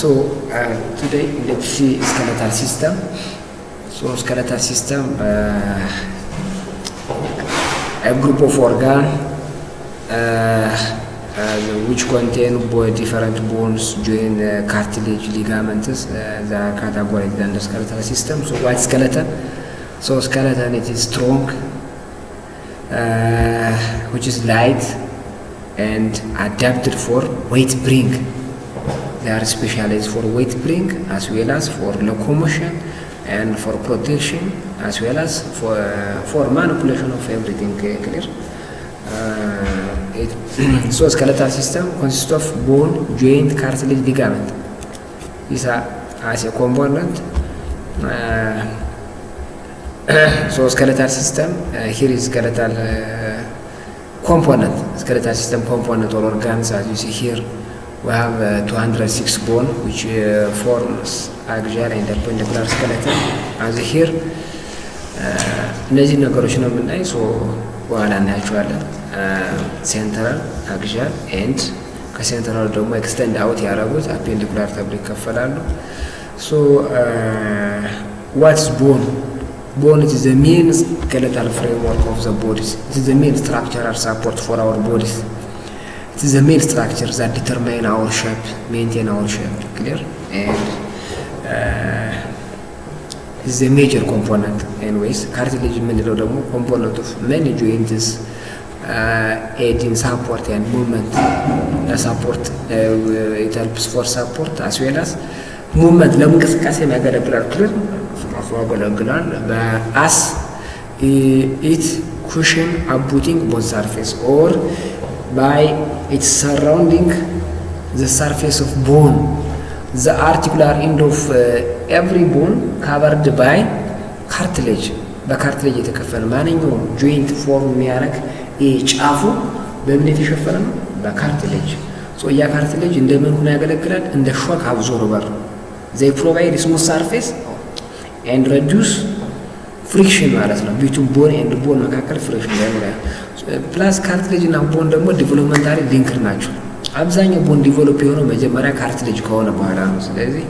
So today let's see skeletal system. So skeletal system, a group of organ which contain different bones, joint, cartilage, ligaments. They are categorized under skeletal system. So what is skeleton? So skeleton, it is strong, which is light and adapted for weight bearing. They are specialized for weight bearing as well as for locomotion and for protection as well as for manipulation of everything. Clear? So skeletal system consists of bone, joint, cartilage, ligament. These are as a component. So skeletal system, here is skeletal component. Skeletal system component or organs, as you see here, we have 206 bone which forms axial and perpendicular skeleton. As here, እነዚህ ነገሮች ነው የምናይ። ሶ በኋላ እናያቸዋለን። ሴንትራል፣ አክሲያል ኤንድ ከሴንትራል ደግሞ ኤክስቴንድ አውት ያደረጉት አፔንዲኩላር ተብሎ ይከፈላሉ። ሶ ዋትስ ቦን? Bone is the main skeletal framework of the bodies. It is the main structural support for our bodies. It is the main structure that determine our shape, maintain our shape. Clear? And it is a major component. Anyways, cartilage is the component of many joints, aid in support and movement. Support, it helps for support as well as movement. ለምንቅስቃሴ የሚያገለግላል። ክሊር ያገለግላል። በአስ it cushion abutting both surface or by its surrounding the surface of bone. The articular end of every bone covered by cartilage. በካርትሌጅ የተከፈለ ማንኛውም ጆይንት ፎርም የሚያደርግ ጫፉ በምን የተሸፈነ ነው? በካርትሌጅ። ሶ ያ ካርትሌጅ እንደምን ሆነ ያገለግላል? እንደ ሾክ አብዞርበር። they provide smooth surface and reduce friction ማለት ነው። between bone and bone መካከል ፍሪክሽን ያመጣል። ፕላስ ካርትሌጅ እና ቦን ደግሞ ዲቨሎፕመንታሊ ሊንክድ ናቸው። አብዛኛው ቦን ዲቨሎፕ የሆነው መጀመሪያ ካርትሌጅ ከሆነ በኋላ ነው። ስለዚህ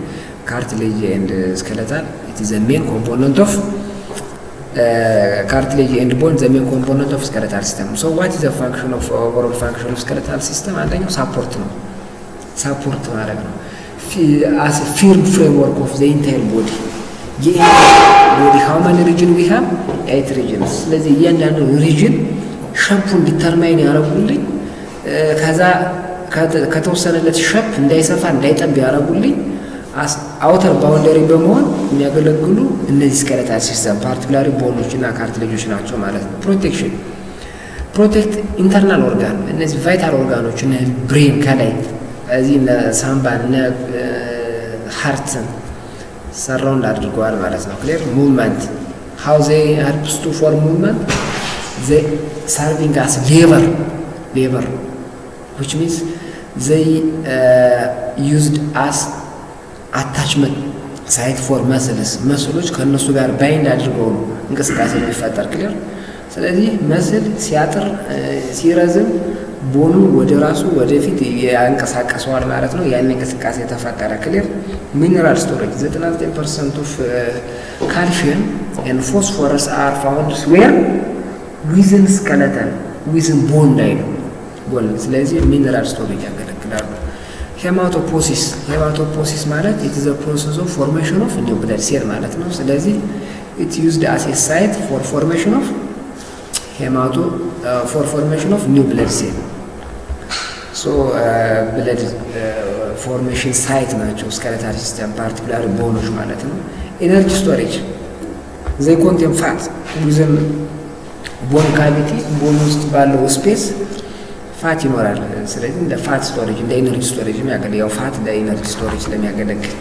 ካርትሌጅ and skeletal, it is the main component of cartilage and bone, the main component of skeletal system. So what is the function of overall function of skeletal system? አንደኛው ሳፖርት ነው። ሳፖርት ማድረግ ነው as a firm framework of the entire body. body how many region we have? 8 regions. ስለዚህ እያንዳንዱ ሪጅን ሸፑን ዲተርማይን ያደርጉልኝ ከዛ ከተወሰነለት ሸፕ እንዳይሰፋ እንዳይጠብ ያደርጉልኝ አውተር ባውንደሪ በመሆን የሚያገለግሉ እነዚህ skeletal system ፓርቲኩላሪ ቦኖች እና ካርትሌጆች ናቸው ማለት ነው። ፕሮቴክሽን ፕሮቴክት ኢንተርናል ኦርጋን እነዚህ ቫይታል ኦርጋኖች እና ብሬን ከላይ እዚህ እና ሳምባ እና ሃርትን ሰራውንድ አድርገዋል ማለት ነው። ክሊር ሙቭመንት how they helps to for movement, they serving as lever which means they used as attachment site for መስሎች ከነሱ ጋር ባይንድ አድርገው ነው እንቅስቃሴ የሚፈጠር። ክሊር ስለዚህ መስል ሲያጥር ሲረዝም ቦኑ ወደ ራሱ ወደፊት ያንቀሳቀሰዋል ማለት ነው። ያን እንቅስቃሴ ተፈጠረ። ክሊር ሚነራል ስቶሬጅ 99% of calcium and phosphorus are found where within skeleton within bone ላይ ነው ቦን። ስለዚህ ሚነራል ስቶሬጅ ያገለግላሉ። ሄማቶፖሲስ ማለት it is a process of formation of new blood cell ማለት ነው። ስለዚህ it used as a site for formation of formation of new blood cell. So blood formation site ናቸው skeletal system particular ቦኖች ማለት ነው። energy storage they contain fat within bone cavity ቦን ውስጥ ባለው ስፔስ ፋት ይኖራል። ስለዚህ እንደ ፋት ስቶሬጅ እንደ ኤነርጂ ስቶሬጅ የሚያገለግል ያው ፋት እንደ ኤነርጂ ስቶሬጅ ስለሚያገለግል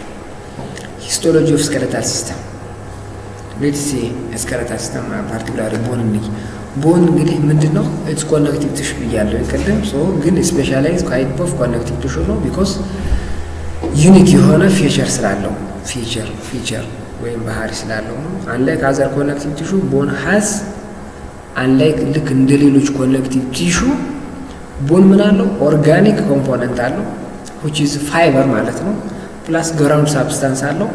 ሂስቶሎጂ ኦፍ ስኬለታል ሲስተም ሌትስ ሲ ስኬለታል ሲስተም ፓርቲኩላር ቦን እንይ። ቦን እንግዲህ ምንድነው? ኢትስ ኮኔክቲቭ ቲሹ ብያለሁ ቀደም። ሶ ግን ስፔሻላይዝ ታይፕ ኦፍ ኮኔክቲቭ ቲሹ ነው ቢኮዝ ዩኒክ የሆነ ፊቸር ስላለው ፊቸር ወይም ባህሪ ስላለው ነው። አንላይክ አዘር ኮኔክቲቭ ቲሹ ቦን ሃዝ አንላይክ ልክ እንደ ሌሎች ኮኔክቲቭ ቲሹ ቦን ምን አለው? ኦርጋኒክ ኮምፖነንት አለው which is fiber ማለት ነው። ፕላስ ግራውንድ ሳብስታንስ አለው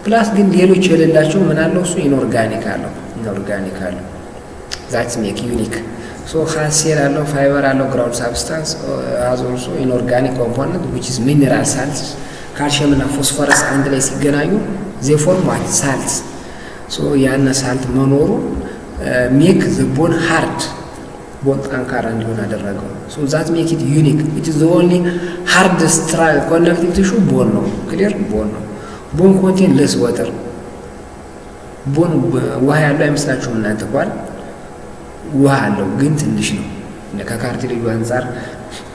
ፕላስ ግን ሌሎች የሌላቸው ምን አለው እሱ ኢንኦርጋኒክ አለው ዛትስ ሜክ ዩኒክ ሶ ሴል አለው ፋይበር አለው ግራውንድ ሳብስታንስ አዝ ኦልሶ ኢንኦርጋኒክ ኮምፖነንት which is mineral salts ካልሽየም እና ፎስፈረስ አንድ ላይ ሲገናኙ they form what salts ሶ ያነ ሳልት መኖሩ ሜክ the bone hard ቦን ጠንካራ እንዲሆን አደረገው ሶ ዛት ሜክ ኢት ዩኒክ it is the only hardest connective tissue ቦን ነው ክሊር ቦን ነው ቦን ኮንቴን less water ቦን ውሃ ያለው አይመስላችሁም እናንተ ቋል ውሃ አለው ግን ትንሽ ነው ከካርቲሌጁ አንፃር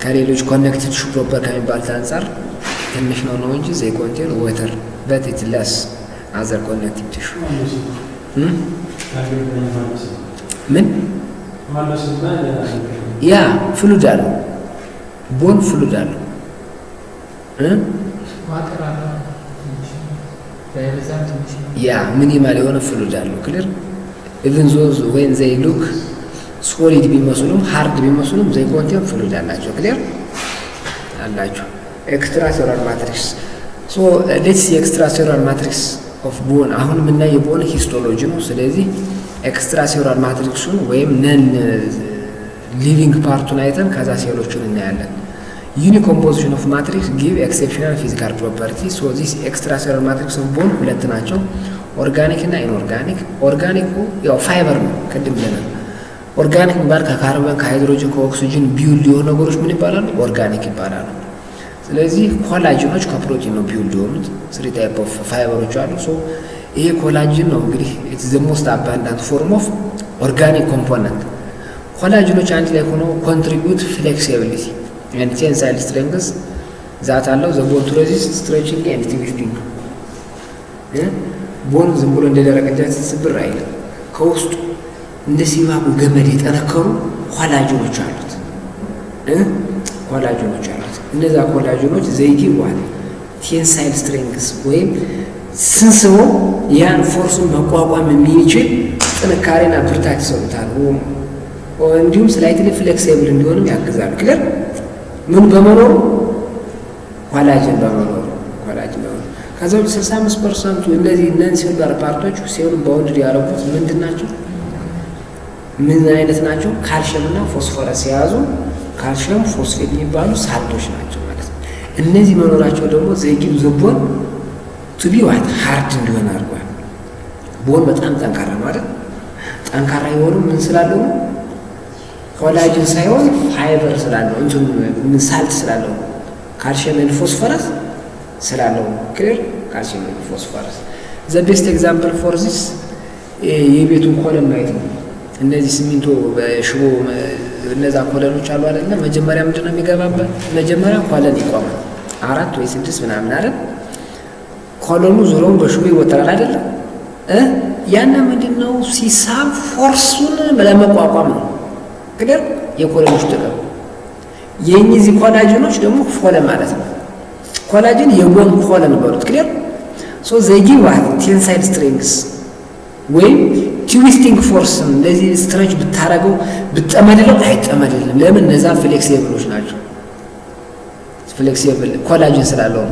ከሌሎች ኮኔክቲቭ ቲሹ ፕሮፐር ከሚባሉት አንፃር ትንሽ ነው እንጂ they contain water but it less other connective tissue ምን ያ ፍሉድ አለው ቦን ፍሉድ አለው ያ ሚኒማል የሆነ ፍሉድ አለው ክሊር even those when they look solid ቢመስሉም hard ቢመስሉም they contain fluid አላቸው ክሊር አላቸው extracellular matrix so let's see extracellular matrix of bone አሁን ምን የቦን ሂስቶሎጂ ነው ስለዚህ extracellular matrixን ወይም ነን ሊቪንግ ፓርቱን አይተን ከዛ ሴሎችን እናያለን unique composition of matrix give exceptional physical properties so this extracellular matrix of bone ሁለት ናቸው ኦርጋኒክ እና ኢንኦርጋኒክ ኦርጋኒኩ ያው ፋይበር ነው ቅድም ብለናል ኦርጋኒክ ማለት ከካርቦን ከሃይድሮጅን ከኦክሲጅን ቢውልድ የሆኑ ነገሮች ምን ይባላሉ ኦርጋኒክ ይባላሉ ስለዚህ ኮላጅኖች ከፕሮቲን ነው ቢውልድ የሆኑት 3 ታይፕ ኦፍ ፋይበሮች አሉ ሶ ይሄ ኮላጅን ነው እንግዲህ ኢትስ ዘ ሞስት አባንዳንት ፎርም ኦፍ ኦርጋኒክ ኮምፖነንት ኮላጅኖች አንድ ላይ ሆነው ኮንትሪቢዩት ፍሌክሲቢሊቲ ኤንድ ቴንሳይል ስትሬንግዝ ዛት አለው ዘ ቦን ቱ ሬዚስት ስትሬቺንግ ኤንድ ትዊስቲንግ ቦን ዝም ብሎ እንደደረቀ እንጨት ስብር አይልም ከውስጡ እንደ ሲባቡ ገመድ የጠነከሩ ኮላጅኖች አሉት እነዛ ኮላጅኖች ዘይጊ ዋል ቴንሳይል ስትሬንግዝ ወይም ስንስቦ ያን ፎርሱን መቋቋም የሚችል ጥንካሬና ብርታት ይሰጡታል እንዲሁም ስላይትሊ ፍሌክሲብል እንዲሆንም ያግዛል ክሊር ምን በመኖሩ ኮላጅን በመኖሩ ከዛው 65% እነዚህ ነን ሴሉላር ፓርቶች ሴሉን ባውንድ ያደረጉት ምንድናቸው ምን አይነት ናቸው ካልሽየም እና ፎስፎረስ የያዙ ካልሽየም ፎስፌት የሚባሉ ሳልቶች ናቸው ማለት ነው እነዚህ መኖራቸው ደግሞ ዘይጊው ዘቦን ቱ ቢ ዋት ሃርድ እንዲሆን አድርጓል ቦን በጣም ጠንካራ ማለት ጠንካራ የሆነው ምን ስላለው ኮላጅን ሳይሆን ፋይበር ስላለው እንትን ምን ሳልት ስላለው ካልሽየም እና ፎስፎረስ ስላለው ክሊር ካልሲየም እና ፎስፎረስ ዘ ቤስት ኤግዛምፕል ፎር ዚስ የቤቱን ኮለን ማየት ነው እነዚህ ሲሚንቶ በሽቦ እነዛ ኮለኖች አሉ አይደል መጀመሪያ ምንድነው የሚገባበት መጀመሪያ ኮለን ይቆማል 4 ወይ 6 ምናምን አይደል ኮለኑ ዙሪያውን በሽቦ ይወጣል አይደል ያና ምንድነው ሲሳብ ፎርሱን ለመቋቋም ነው ክሊር የኮለኖች ጥቅም የእነዚህ ኮላጅኖች ደግሞ ኮለን ማለት ነው ኮላጅን የቦን ኮለን በሉት ክሊር ሶ they give what tensile strengths ወይ ትዊስቲንግ ፎርስ እንደዚህ ስትሬች ብታረገው ብትጠመድለው አይጠመድልም ለምን እነዛ ፍሌክሲብሎች ናቸው ፍሌክሲብል ኮላጅን ስላለው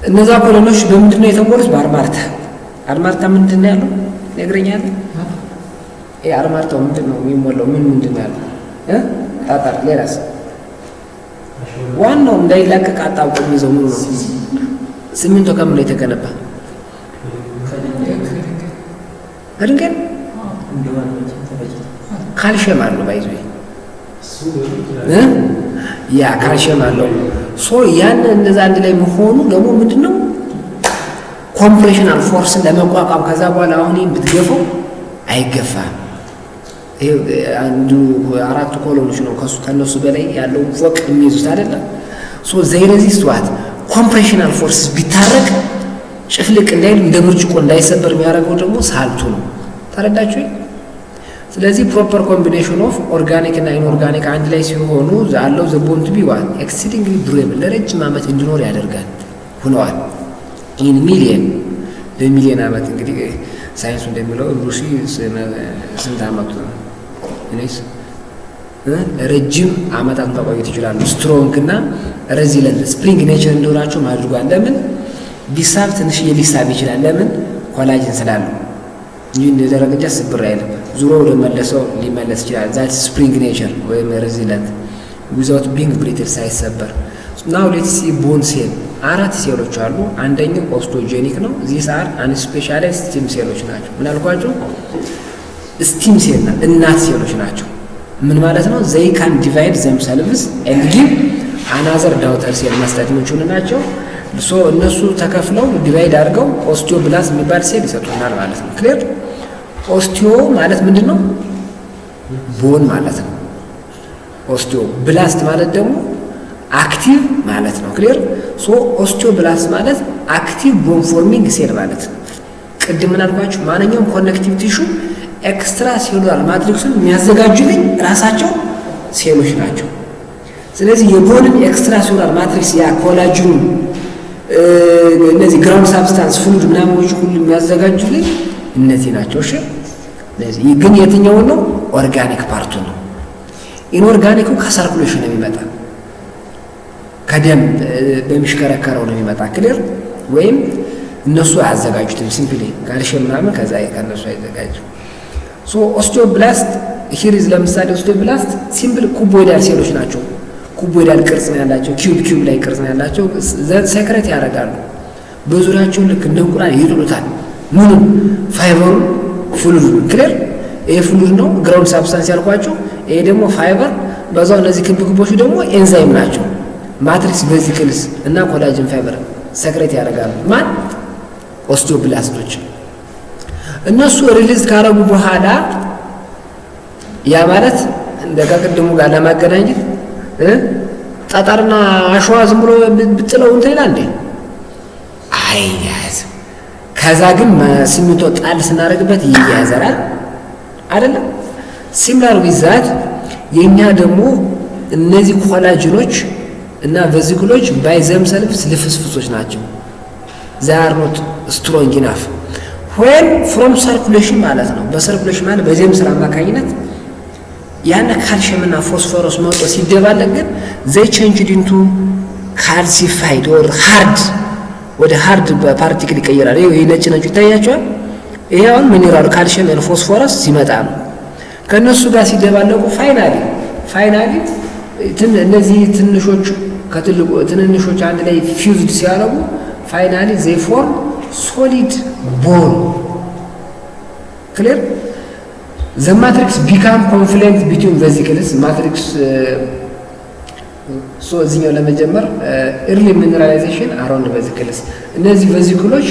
እነዛ ኮለኖች በምንድነው የተሞሉት በአርማርታ ምንድነው ያለው ነግረኛል አርማርታው ምንድነው የሚሞላው ምንድነው ያለው ታጣር ሌላስ ዋናው እንዳይላቀቅ አጣብቆ የሚይዘው ምን ነው ሲሚንቶ ከምን ላይ ተገነባ ከድንገት ካልሽየም አለው ባይዘው ያ ካልሽየም አለው ሶ ያን እንደዛ አንድ ላይ መሆኑ ደግሞ ምንድነው ኮምፕሬሽናል ፎርስን ለመቋቋም ከዛ በኋላ አሁን ብትገፈው አይገፋም ይሄ አንዱ አራት ኮሎኖች ነው ከነሱ በላይ ያለው ፎቅ የሚይዙት አይደለ ሶ ዘይ ሬዚስት ዋት ኮምፕሬሽናል ፎርስ ቢታረቅ ጭፍልቅ እንዳይል እንደ ብርጭቆ እንዳይሰበር የሚያደርገው ደግሞ ሳልቱ ነው ታረዳችሁ ስለዚህ ፕሮፐር ኮምቢኔሽን ኦፍ ኦርጋኒክ እና ኢንኦርጋኒክ አንድ ላይ ሲሆኑ ያለው ዘ ቦን ቱ ቢ ዋት ኤክሲዲንግሊ ዱሬብል ለረጅም ዓመት እንዲኖር ያደርጋል ሆነዋል ኢን ሚሊየን በሚሊየን ዓመት እንግዲህ ሳይንሱ እንደሚለው ሉሲ ስንት ዓመት ነው እኔስ ረጅም አመታት መቆየት ይችላሉ። ስትሮንግ እና ሬዚለንት ስፕሪንግ ኔቸር እንደሆናቸው አድርጓል። ለምን ቢሳብ ትንሽ ሊሳብ ይችላል። ለምን ኮላጅን ስላለው እንጂ እንደደረገጃ ስብር አይልም። ዙሮ ወደ መለሰው ሊመለስ ይችላል። ዛት ስፕሪንግ ኔቸር ወይም ሬዚለንት ዊዛውት ቢንግ ብሪትል ሳይሰበር። ናው ሌትስ ሲ ቦን ሴል 4 ሴሎች አሉ። አንደኛው ኦስቶጄኒክ ነው። ዚስ አር አንስፔሻላይዝድ ስቲም ሴሎች ናቸው። ምን አልኳቸው? ስቲም ሴል እና እናት ሴሎች ናቸው። ምን ማለት ነው? ዘይ ካን ዲቫይድ ዘምሰልቭስ ኤንድ ጊቭ አናዘር ዳውተር ሴል መስጠት የሚችሉ ናቸው። ሶ እነሱ ተከፍለው ዲቫይድ አድርገው ኦስቲዮብላስት የሚባል ሴል ይሰጡናል ማለት ነው። ክሊር። ኦስቲዮ ማለት ምንድነው? ቦን ማለት ነው። ኦስቲዮ ብላስት ማለት ደግሞ አክቲቭ ማለት ነው። ክሊር። ሶ ኦስቲዮብላስት ማለት አክቲቭ ቦን ፎርሚንግ ሴል ማለት ነው። ቅድም ምን አልኳችሁ? ማንኛውም ኮኔክቲቭ ቲሹ ኤክስትራ ሴሉላር ማትሪክሱን የሚያዘጋጁልኝ ራሳቸው ሴሎች ናቸው። ስለዚህ የቦንን ኤክስትራ ሴሉላር ማትሪክስ ያ ኮላጅኑ እነዚህ ግራውንድ ሳብስታንስ ፍሉድ ምናምኖች ሁሉ የሚያዘጋጁልኝ እነዚህ ናቸው። እሺ ስለዚህ ግን የትኛው ነው? ኦርጋኒክ ፓርቱ ነው። ኢንኦርጋኒኩ ከሰርኩሌሽን ነው የሚመጣ፣ ከደም በሚሽከረከረው ነው የሚመጣ። ክሊር። ወይም እነሱ አያዘጋጁትም። ሲምፕሊ ካልሽየም ምናምን ከዛ ከነሱ አይዘጋጁ። ሶ ኦስቲዮብላስት ሂሪዝ ለምሳሌ ኦስቲዮብላስት ሲምፕል ኩቦይዳል ሴሎች ናቸው። ኩቦይዳል ቅርጽ ነው ያላቸው። ኪዩብ ላይ ቅርጽ ነው ያላቸው። ሴክሬት ያደርጋሉ። በዙሪያቸው ልክ እንደ እንቁላል ይጥሉታል። ምንም ፋይበሩ ፍሉድ ክሊር። ይሄ ፍሉድ ነው ግራውንድ ሳብስታንስ ያልኳቸው። ይሄ ደግሞ ፋይበር፣ በዛው እነዚህ ክብ ክቦቹ ደግሞ ኤንዛይም ናቸው። ማትሪክስ ቬዚክልስ እና ኮላጅን ፋይበር ሴክሬት ያደርጋሉ። ማን? ኦስቲዮብላስቶች። እነሱ ሪሊዝ ካረጉ በኋላ ያ ማለት እንደቀድሙ ጋር ለማገናኘት ጠጠርና አሸዋ ዝም ብሎ ብጥለው እንትን ይላል እንዴ? አይያዝም። ከዛ ግን ሲሚንቶ ጣል ስናደርግበት ይያያዛል አይደለም? ሲሚላር ዊዛት የኛ ደግሞ እነዚህ ኮላጅኖች እና ቬዚክሎች ባይ ዘምሰልቭስ ልፍስፍሶች ናቸው። they are not strong enough when from circulation ማለት ነው። በሰርኩሌሽን ማለት በዚህም ስራ አማካኝነት ያነ ካልሽየም እና ፎስፎረስ መጥቶ ሲደባለቅ ግን they changed into calcified or hard ወደ ሃርድ ፓርቲክል ይቀየራል። ይሄ ነጭ ይታያቸዋል። ይሄ አሁን ሚኒራል ካልሽየም እና ፎስፎረስ ሲመጣ ነው። ከነሱ ጋር ሲደባለቁ ፋይናሊ እነዚህ ትንሾቹ ከትልቁ ትንንሾች አንድ ላይ ፊውዝድ ሲያረጉ ፋይናሊ they form solid bone. clear. the matrix become confluent between vesicles matrix so እዚህኛው ለመጀመር early mineralization around vesicles እነዚህ ቬዚክሎች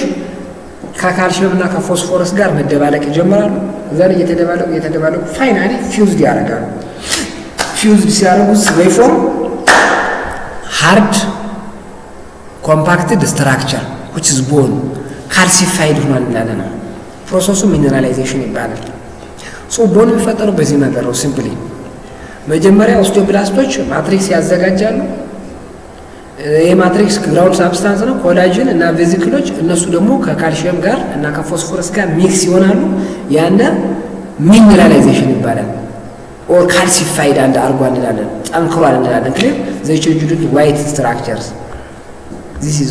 ከካልሽየም እና ከፎስፎረስ ጋር መደባለቅ ይጀምራሉ። ዘር እየተደባለቁ ፋይናሊ ፊውዝድ ያደርጋሉ። ፊውዝድ ሲያደርጉ they form hard compacted structure which is bone calcified ሆኗል እንዳለ ነው። ፕሮሰሱ ሚነራላይዜሽን ይባላል። ሶ ቦን የሚፈጠረው በዚህ ነገር ነው። ሲምፕሊ መጀመሪያ ኦስቲዮብላስቶች ማትሪክስ ያዘጋጃሉ። የማትሪክስ ግራውንድ ሳብስታንስ ነው ኮላጅን እና ቬዚክሎች። እነሱ ደግሞ ከካልሽየም ጋር እና ከፎስፎረስ ጋር ሚክስ ይሆናሉ። ያነ ሚነራላይዜሽን ይባላል። ኦር ካልሲፋይድ አንድ አርጓል እንላለን፣ ጠንክሯል እንላለን። ክሊር they changed into white structures. this is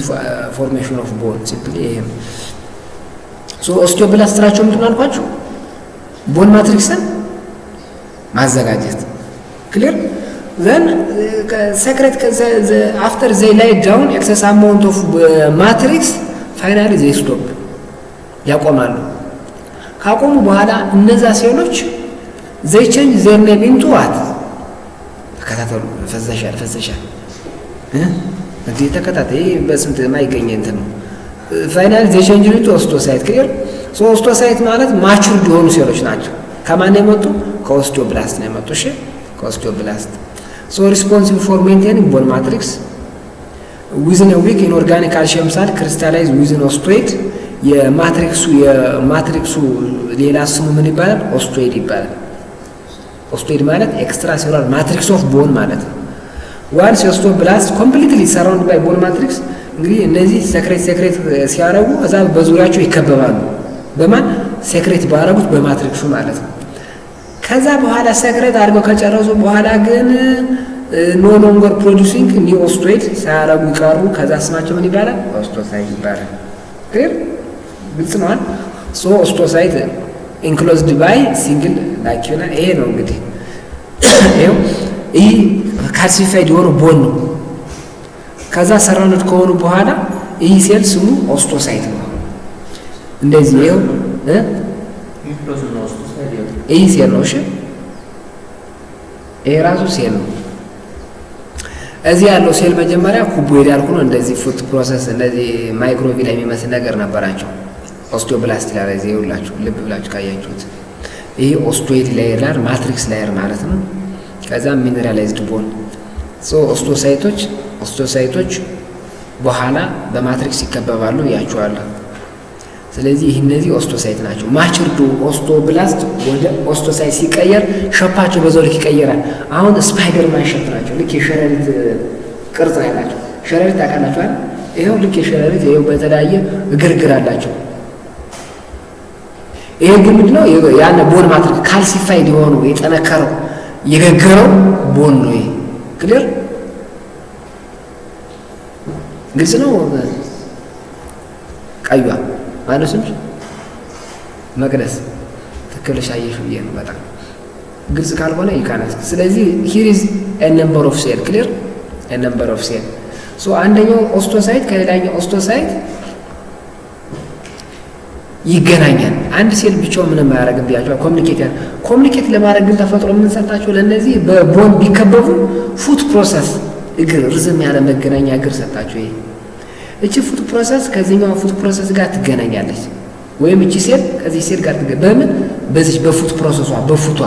formation of bone simply ይሄም so osteoblast ስትራክቸር ምንድነው አልኳችሁ? ቦን ማትሪክስን ማዘጋጀት። ክሊር then secret after they lay down excess amount of matrix finally they stop ያቆማሉ። ካቆሙ በኋላ እነዛ ሴሎች they change their name into what? ተከታተሉ። ፈዘሻል እንዴ ተከታታይ በስንት ማይገኝ እንትን ነው። ፋይናሊ they change into osteocyte. ክሊር ሶ osteocyte ማለት ማቹርድ የሆኑ ሴሎች ናቸው። ከማን የመጡ? ከኦስቲዮብላስት ነው የመጡ። እሺ ከኦስቲዮብላስት so responsible for maintaining bone matrix within a week inorganic calcium cell crystallize within osteoid. የማትሪክሱ ሌላ ስሙ ምን ይባላል? ኦስቲዮይድ ይባላል። ኦስቲዮይድ ማለት ኤክስትራ ሴሉላር ማትሪክስ ኦፍ ቦን ማለት ነው። ዋንስ ኦስቲዮብላስት ኮምፕሊትሊ ሰራውንድ ባይ ቦን ማትሪክስ እንግዲህ እነዚህ ሴክሬት ሲያረጉ እዛ በዙሪያቸው ይከበባሉ። በማን ሴክሬት ባረጉት? በማትሪክሱ ማለት ነው። ከዛ በኋላ ሰክሬት አድርገው ከጨረሱ በኋላ ግን ኖ ሎንገር ፕሮዲዩሲንግ ኒው ኦስቶይድ ሳያረጉ ይቀሩ። ከዛ ስማቸው ምን ይባላል? ኦስቶሳይት ይባላል። ክሊር ግልጽ ነው። ሶ ኦስቶሳይት ኢንክሎዝድ ባይ ሲንግል ላኪዩና ይሄ ነው እንግዲህ ይሄው ይህ ካልሲፋይድ የሆነ ቦን ነው። ከዛ ሰራውንድ ከሆኑ በኋላ ይህ ሴል ስሙ ኦስቶሳይት ነው። እንደዚህ ይሄው ይህ ሴል ነው። እሺ ይሄ ራሱ ሴል ነው። እዚህ ያለው ሴል መጀመሪያ ኩቦይዳል ሆኖ እንደዚህ ፉት ፕሮሰስ እንደዚህ ማይክሮቪላ የሚመስል ነገር ነበራቸው። ኦስቲዮብላስት ላይ እዚህ ይውላችሁ ልብ ብላችሁ ካያችሁት ይሄ ኦስቶይድ ላየር ማትሪክስ ላየር ማለት ነው። ከዛ ሚነራላይዝድ ቦን ሶ ኦስቶሳይቶች በኋላ በማትሪክስ ይከበባሉ ያያችኋለሁ። ስለዚህ እነዚህ ኦስቶሳይት ናቸው። ማቹርድ ኦስቶብላስት ወደ ኦስቶሳይት ሲቀየር ሸፓቸው በዛው ልክ ይቀየራል። አሁን ስፓይደርማን ሸፕ ናቸው። ልክ የሸረሪት ቅርጽ ነው ያላቸው። ሸረሪት ታውቃላችሁ አይደል? ይሄው ልክ የሸረሪት ይሄው በተለያየ እግርግር አላቸው። ይሄ ግን ምንድነው? ያን ቦን ማትሪክስ ካልሲፋይድ የሆነው የጠነከረው የገገረው ቦን ነው። ይሄ ክሊር ግልጽ ነው። ቀዩዋ ማነው ስምሽ? መቅደስ ትክክልሽ አየሽ ብዬ ነው። በጣም ግልጽ ካልሆነ ይካናት። ስለዚህ here is a number of cell clear a number of cell so አንደኛው ኦስቶሳይት ከሌላኛው ኦስቶሳይት ይገናኛል። አንድ ሴል ብቻው ምንም አያደርግም ብያቸዋል። ኮሚኒኬት ለማድረግ ግን ተፈጥሮ የምንሰጣቸው ለእነዚህ በቦን ቢከበቡ ፉት ፕሮሰስ እግር ርዝም ያለ መገናኛ እግር ሰጣቸው። ይሄ እቺ ፉት ፕሮሰስ ከዚህኛው ፉት ፕሮሰስ ጋር ትገናኛለች፣ ወይም እቺ ሴል ከዚህ ሴል ጋር በምን በዚህ በፉት ፕሮሰሷ በፉቷ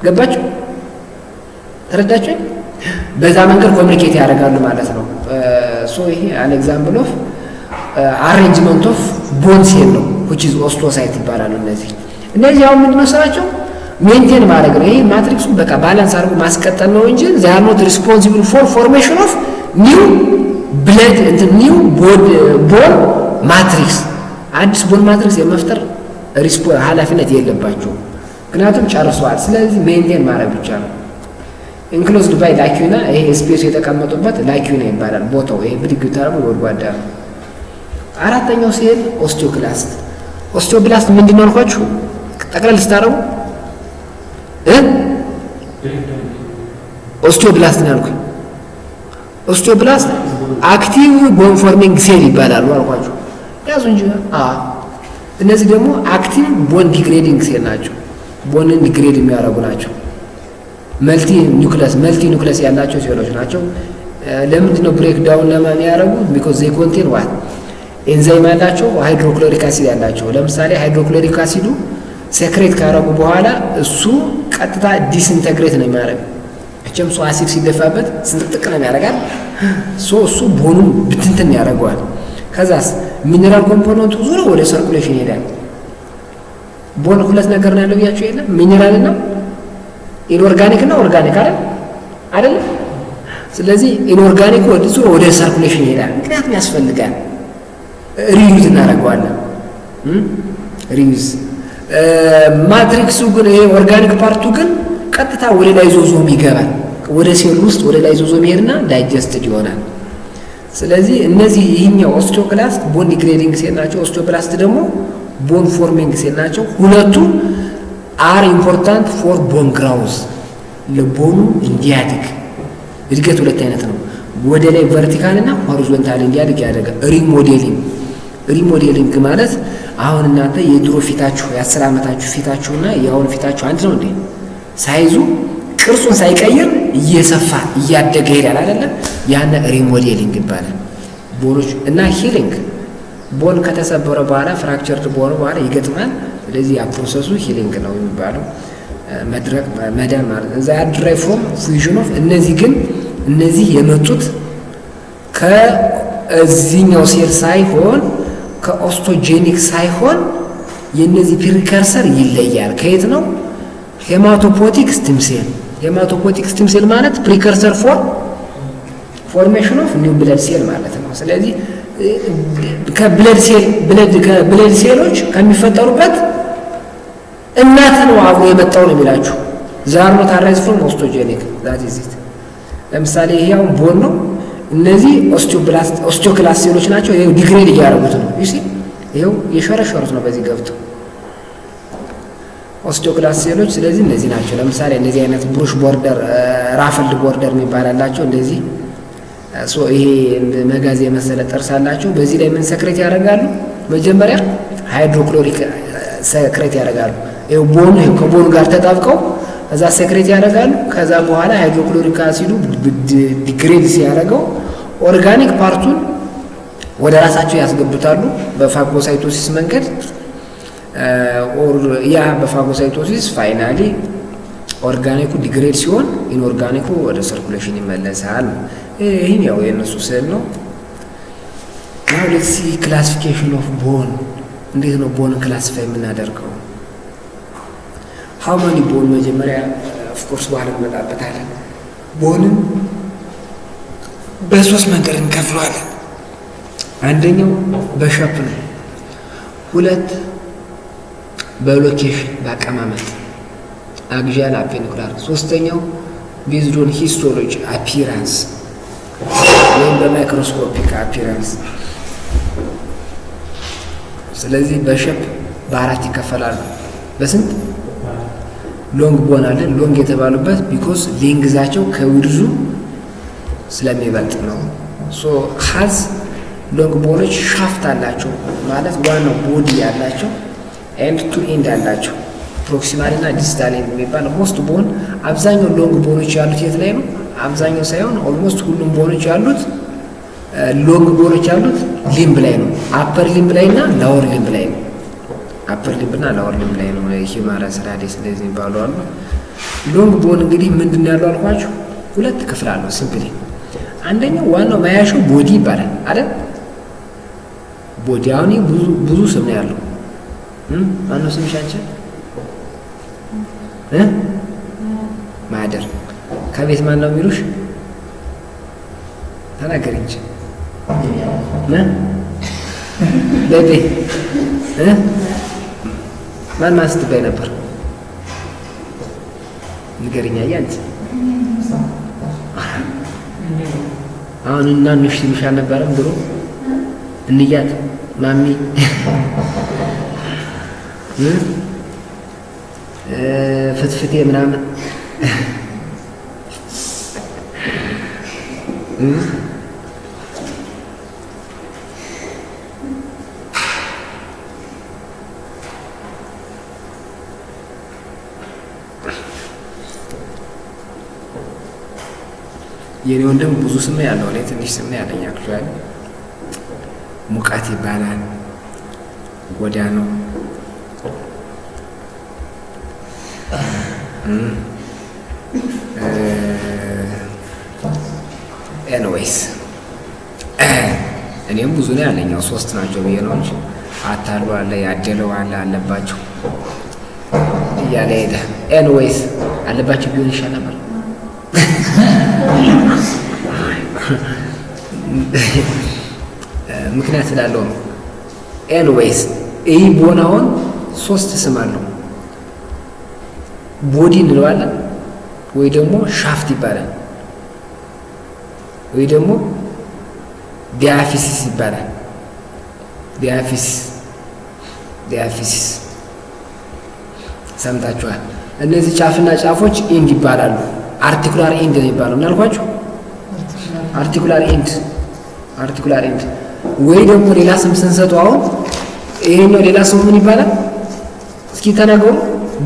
ገባችሁ? ተረዳችሁ? በዛ መንገድ ኮሚኒኬት ያደርጋሉ ማለት ነው። ሶ ይሄ አን ኤግዛምፕል ኦፍ አሬንጅመንት ኦፍ ቦን ሴል ነው which is ኦስቶሳይት ይባላሉ። እነዚህ አሁን ምንድነው ስራቸው? ሜንቴን ማድረግ ነው። ይሄ ማትሪክሱ በቃ ባላንስ አድርጎ ማስቀጠል ነው እንጂ they are not responsible for formation of new blood new ቦን ማትሪክስ አዲስ ቦን ማትሪክስ የመፍጠር ኃላፊነት የለባቸው፣ ምክንያቱም ጨርሰዋል። ስለዚህ ሜንቴን ማድረግ ብቻ ነው። ኢንክሎዝድ ባይ ላኪዩና ይሄ ስፔስ የተቀመጡበት ላኪዩና ይባላል ቦታው። ይሄ ብድግ ታረሙ ወድጓዳ ነው። አራተኛው ሴል ኦስቲዮክላስት። ኦስቲዮብላስት ምንድነው አልኳችሁ? ጠቅለል ስታረሙ ኦስቲዮብላስት ነው ያልኩኝ። ኦስቲዮብላስት አክቲቭ ቦን ፎርሚንግ ሴል ይባላሉ አልኳችሁ። ያዙ እንጂ እነዚህ ደግሞ አክቲቭ ቦን ዲግሬዲንግ ሴል ናቸው። ቦንን ዲግሬድ የሚያደርጉ ናቸው። መልቲ ኒውክለስ ያላቸው ሴሎች ናቸው። ለምንድን ነው ብሬክ ዳውን የሚያደርጉ? ቢኮዝ ዜይ ኮንቴን ዋት ኤንዛይም ያላቸው ሃይድሮክሎሪክ አሲድ ያላቸው። ለምሳሌ ሃይድሮክሎሪክ አሲዱ ሴክሬት ካረጉ በኋላ እሱ ቀጥታ ዲስኢንተግሬት ነው የሚያደርግ። እችም ሶ አሲድ ሲደፋበት ስንጥቅ ነው ያደርጋል። እሱ ቦኑን ብትንትን ያደርገዋል። ከዛስ ሚነራል ኮምፖነንቱ ዙሮ ወደ ሰርኩሌሽን ይሄዳል። ቦን ሁለት ነገር ነው ያለው ያቸው የለም ሚነራል እና ኢንኦርጋኒክ እና ኦርጋኒክ አይደል? ስለዚህ ኢንኦርጋኒክ ወደ ሰርኩሌሽን ይሄዳል። ምክንያቱም ያስፈልጋል። ሪዩዝ እናደርገዋለን። ሪዩዝ ማትሪክሱ ግን ይሄ ኦርጋኒክ ፓርቱ ግን ቀጥታ ወደ ላይዞዞም ይገባል። ወደ ሴል ውስጥ ወደ ላይዞዞም ይሄድና ዳይጀስትድ ይሆናል። ስለዚህ እነዚህ ይሄኛው ኦስቲዮክላስት ቦን ዲግሬዲንግ ሴል ናቸው። ኦስቲዮብላስት ደግሞ ቦን ፎርሚንግ ሴል ናቸው። ሁለቱ አር ኢምፖርታንት ፎር ቦን ግራውዝ። ለቦኑ እንዲያድግ እድገት ሁለት አይነት ነው። ወደ ላይ ቨርቲካል እና ሆሪዞንታል እንዲያድግ ያደርጋል። ሪሞዴሊንግ ማለት አሁን እናንተ የድሮ ፊታችሁ የ10 ዓመታችሁ ፊታችሁና የአሁን ፊታችሁ አንድ ነው እንዴ? ሳይዙ ቅርጹን ሳይቀይር እየሰፋ እያደገ ይሄዳል አይደለ? ያን ሪሞዴሊንግ ይባላል። ቦኖች እና ሂሊንግ ቦን ከተሰበረ በኋላ ፍራክቸርድ ቦን በኋላ ይገጥማል። ስለዚህ ያ ፕሮሰሱ ሂሊንግ ነው የሚባለው። መድረቅ መዳን ማለት እዛ ድራይ ፍሮም ፊውዥን ኦፍ እነዚህ የመጡት ከዚህኛው ሴል ሳይሆን ከኦስቶጄኒክ ሳይሆን የነዚህ ፕሪከርሰር ይለያል። ከየት ነው? ሄማቶፖቲክ ስቲም ሴል። ሄማቶፖቲክ ስቲም ሴል ማለት ፕሪከርሰር ፎር ፎርሜሽን ኦፍ ኒው ብለድ ሴል ማለት ነው። ስለዚህ ከብለድ ሴሎች ከሚፈጠሩበት እናት ነው አብሮ የመጣው ነው የሚላችሁ። ዛር ነው ታራይዝ ፍሮም ኦስቶጄኒክ ዛት ኢዝ ኢት። ለምሳሌ ይሄ አሁን ቦን ነው። እነዚህ ኦስቲዮክላስት ሴሎች ናቸው። ይሄው ዲግሬድ እያደረጉት ነው። ዩ ሲ ይሄው የሸረሸሩት ነው በዚህ ገብተው ኦስቲዮክላስት ሴሎች። ስለዚህ እነዚህ ናቸው። ለምሳሌ እነዚህ አይነት ብሩሽ ቦርደር ራፍልድ ቦርደር የሚባላላቸው እንደዚህ ይሄ መጋዝ የመሰለ ጥርስ አላቸው። በዚህ ላይ ምን ሰክሬት ያደርጋሉ? መጀመሪያ ሃይድሮክሎሪክ ሰክሬት ያደርጋሉ። ይሄው ቦኑ ከቦኑ ጋር ተጣብቀው እዛ ሰክሬት ያደርጋሉ። ከዛ በኋላ ሃይድሮክሎሪክ አሲዱ ዲግሬድ ሲያደርገው ኦርጋኒክ ፓርቱን ወደ ራሳቸው ያስገቡታሉ በፋጎሳይቶሲስ መንገድ። ያ በፋጎሳይቶሲስ ፋይናሊ ኦርጋኒኩ ዲግሬድ ሲሆን ኢንኦርጋኒኩ ወደ ሰርኩሌሽን ይመለሳል። ይህም ያው የእነሱ ስዕል ነው። ናው ሌትስ ሲ ክላሲፊኬሽን ኦፍ ቦን። እንዴት ነው ቦን ክላሲፋይ የምናደርገው? ሃው ማኒ ቦን? መጀመሪያ ኦፍኮርስ በኋላ እንመጣበታለን። ቦንን በሶስት መንገድ እንከፍለዋለን። አንደኛው በሸፕ ነው። ሁለት በሎኬሽን በአቀማመጥ አግዚያል አፔኒኩላር። ሶስተኛው ቤዝድ ኦን ሂስቶሎጂ አፒራንስ ወይም በማይክሮስኮፒክ አፒራንስ። ስለዚህ በሸፕ በአራት ይከፈላሉ። በስንት? ሎንግ ቦን አለ። ሎንግ የተባሉበት ቢኮዝ ሌንግዛቸው ከዊድዙ ስለሚበልጥ ነው። ሶ ሀዝ ሎንግ ቦኖች ሻፍት አላቸው ማለት ዋናው ቦዲ ያላቸው ኤንድ ቱ ኤንድ አላቸው። ፕሮክሲማል እና ዲስታል የሚባል ሞስት ቦን አብዛኛው ሎንግ ቦኖች ያሉት የት ላይ ነው? አብዛኛው ሳይሆን ኦልሞስት ሁሉም ቦኖች ያሉት ሎንግ ቦኖች ያሉት ሊምብ ላይ ነው። አፐር ሊምብ ላይ እና ላወር ሊምብ ላይ ነው። አፐር ሊምብ እና ላወር ሊምብ ላይ ነው። ሂማረስ ራዲየስ እንደዚህ የሚባሉ አሉ። ሎንግ ቦን እንግዲህ ምንድን ነው ያለው አልኳችሁ? ሁለት ክፍል አለው ሲምፕሊ። አንደኛው ዋናው መያዣው ቦዲ ይባላል አይደል? ቦዲ አሁን ብዙ ስም ነው ያለው። ማነው ስምሽ አንቺ? ማደር ከቤት ማን ነው የሚሉሽ? ተናገሪ እንጂ ቤቢ ማን ስትባይ ነበር? ንገሪኛ ያንቺ። አሁን እናንሽ ሲሉሽ አልነበረም ድሮ? እንያት ማሚ ፍትፍቴ ምናምን የኔ ወንድም ብዙ ስም ያለው እኔ ትንሽ ስም ያለኝ አክቹዋሊ ሙቀት ይባላል። ጎዳናው ኤንዌይስ እኔም ብዙ ነው ያለኛው 3 ናቸው ብዬ ነው እንጂ አታሉ አለ ያደለው አለ አለባቸው እያለ ሄደ። ኤንዌይስ አለባቸው ቢሆን ይሻል ነበር። ምክንያት ስላለው ነው። ኤንዌይስ ይህ ቦናውን 3 ስም አለው። ቦዲ እንለዋለን ወይ ደግሞ ሻፍት ይባላል ወይ ደግሞ ዲያፊሲስ ይባላል። ዲያፊሲስ ሰምታችኋል። እነዚህ ጫፍና ጫፎች ኢንድ ይባላሉ። አርቲኩላር ኢንድ ነው ይባላል። ምናልኳችሁ አርቲኩላር ኢንድ ወይ ደግሞ ሌላ ስም ስንሰጠው አሁን ይሄኛው ሌላ ስሙ ምን ይባላል? እስኪ ተናገሩ።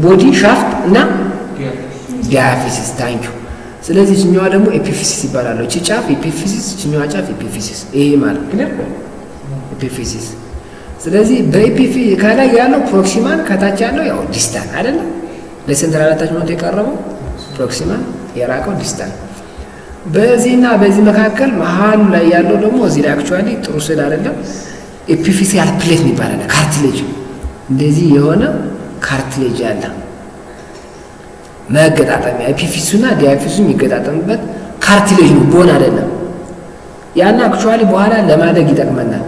ቦዲ ሻፍት እና ዲያፊሲስ። ታንኪዩ። ስለዚህ እኛዋ ደግሞ ኤፒፊሲስ ይባላል። እቺ ጫፍ ኤፒፊሲስ፣ እኛዋ ጫፍ ኤፒፊሲስ። ይሄ ማለት ግን ኤፒፊሲስ። ስለዚህ በኤፒፊሲስ ከላይ ያለው ፕሮክሲማል፣ ከታች ያለው ያው ዲስታል አይደለም። ለሴንትራል አታችመንት የቀረበው ፕሮክሲማል፣ የራቀው ዲስታል። በዚህና በዚህ መካከል መሀሉ ላይ ያለው ደግሞ እዚህ ላይ አክቹአሊ ጥሩ ስል አይደለም። ኤፒፊሲያል ፕሌት ይባላል። ካርትሌጅ እንደዚህ የሆነ ካርትሌጅ ያለ መገጣጠሚያ ኤፒፊሲና ዲያፊሲሱ የሚገጣጠምበት ካርትሌጅ ነው፣ ቦን አይደለም። ያና አክቹአሊ በኋላ ለማደግ ይጠቅመናል።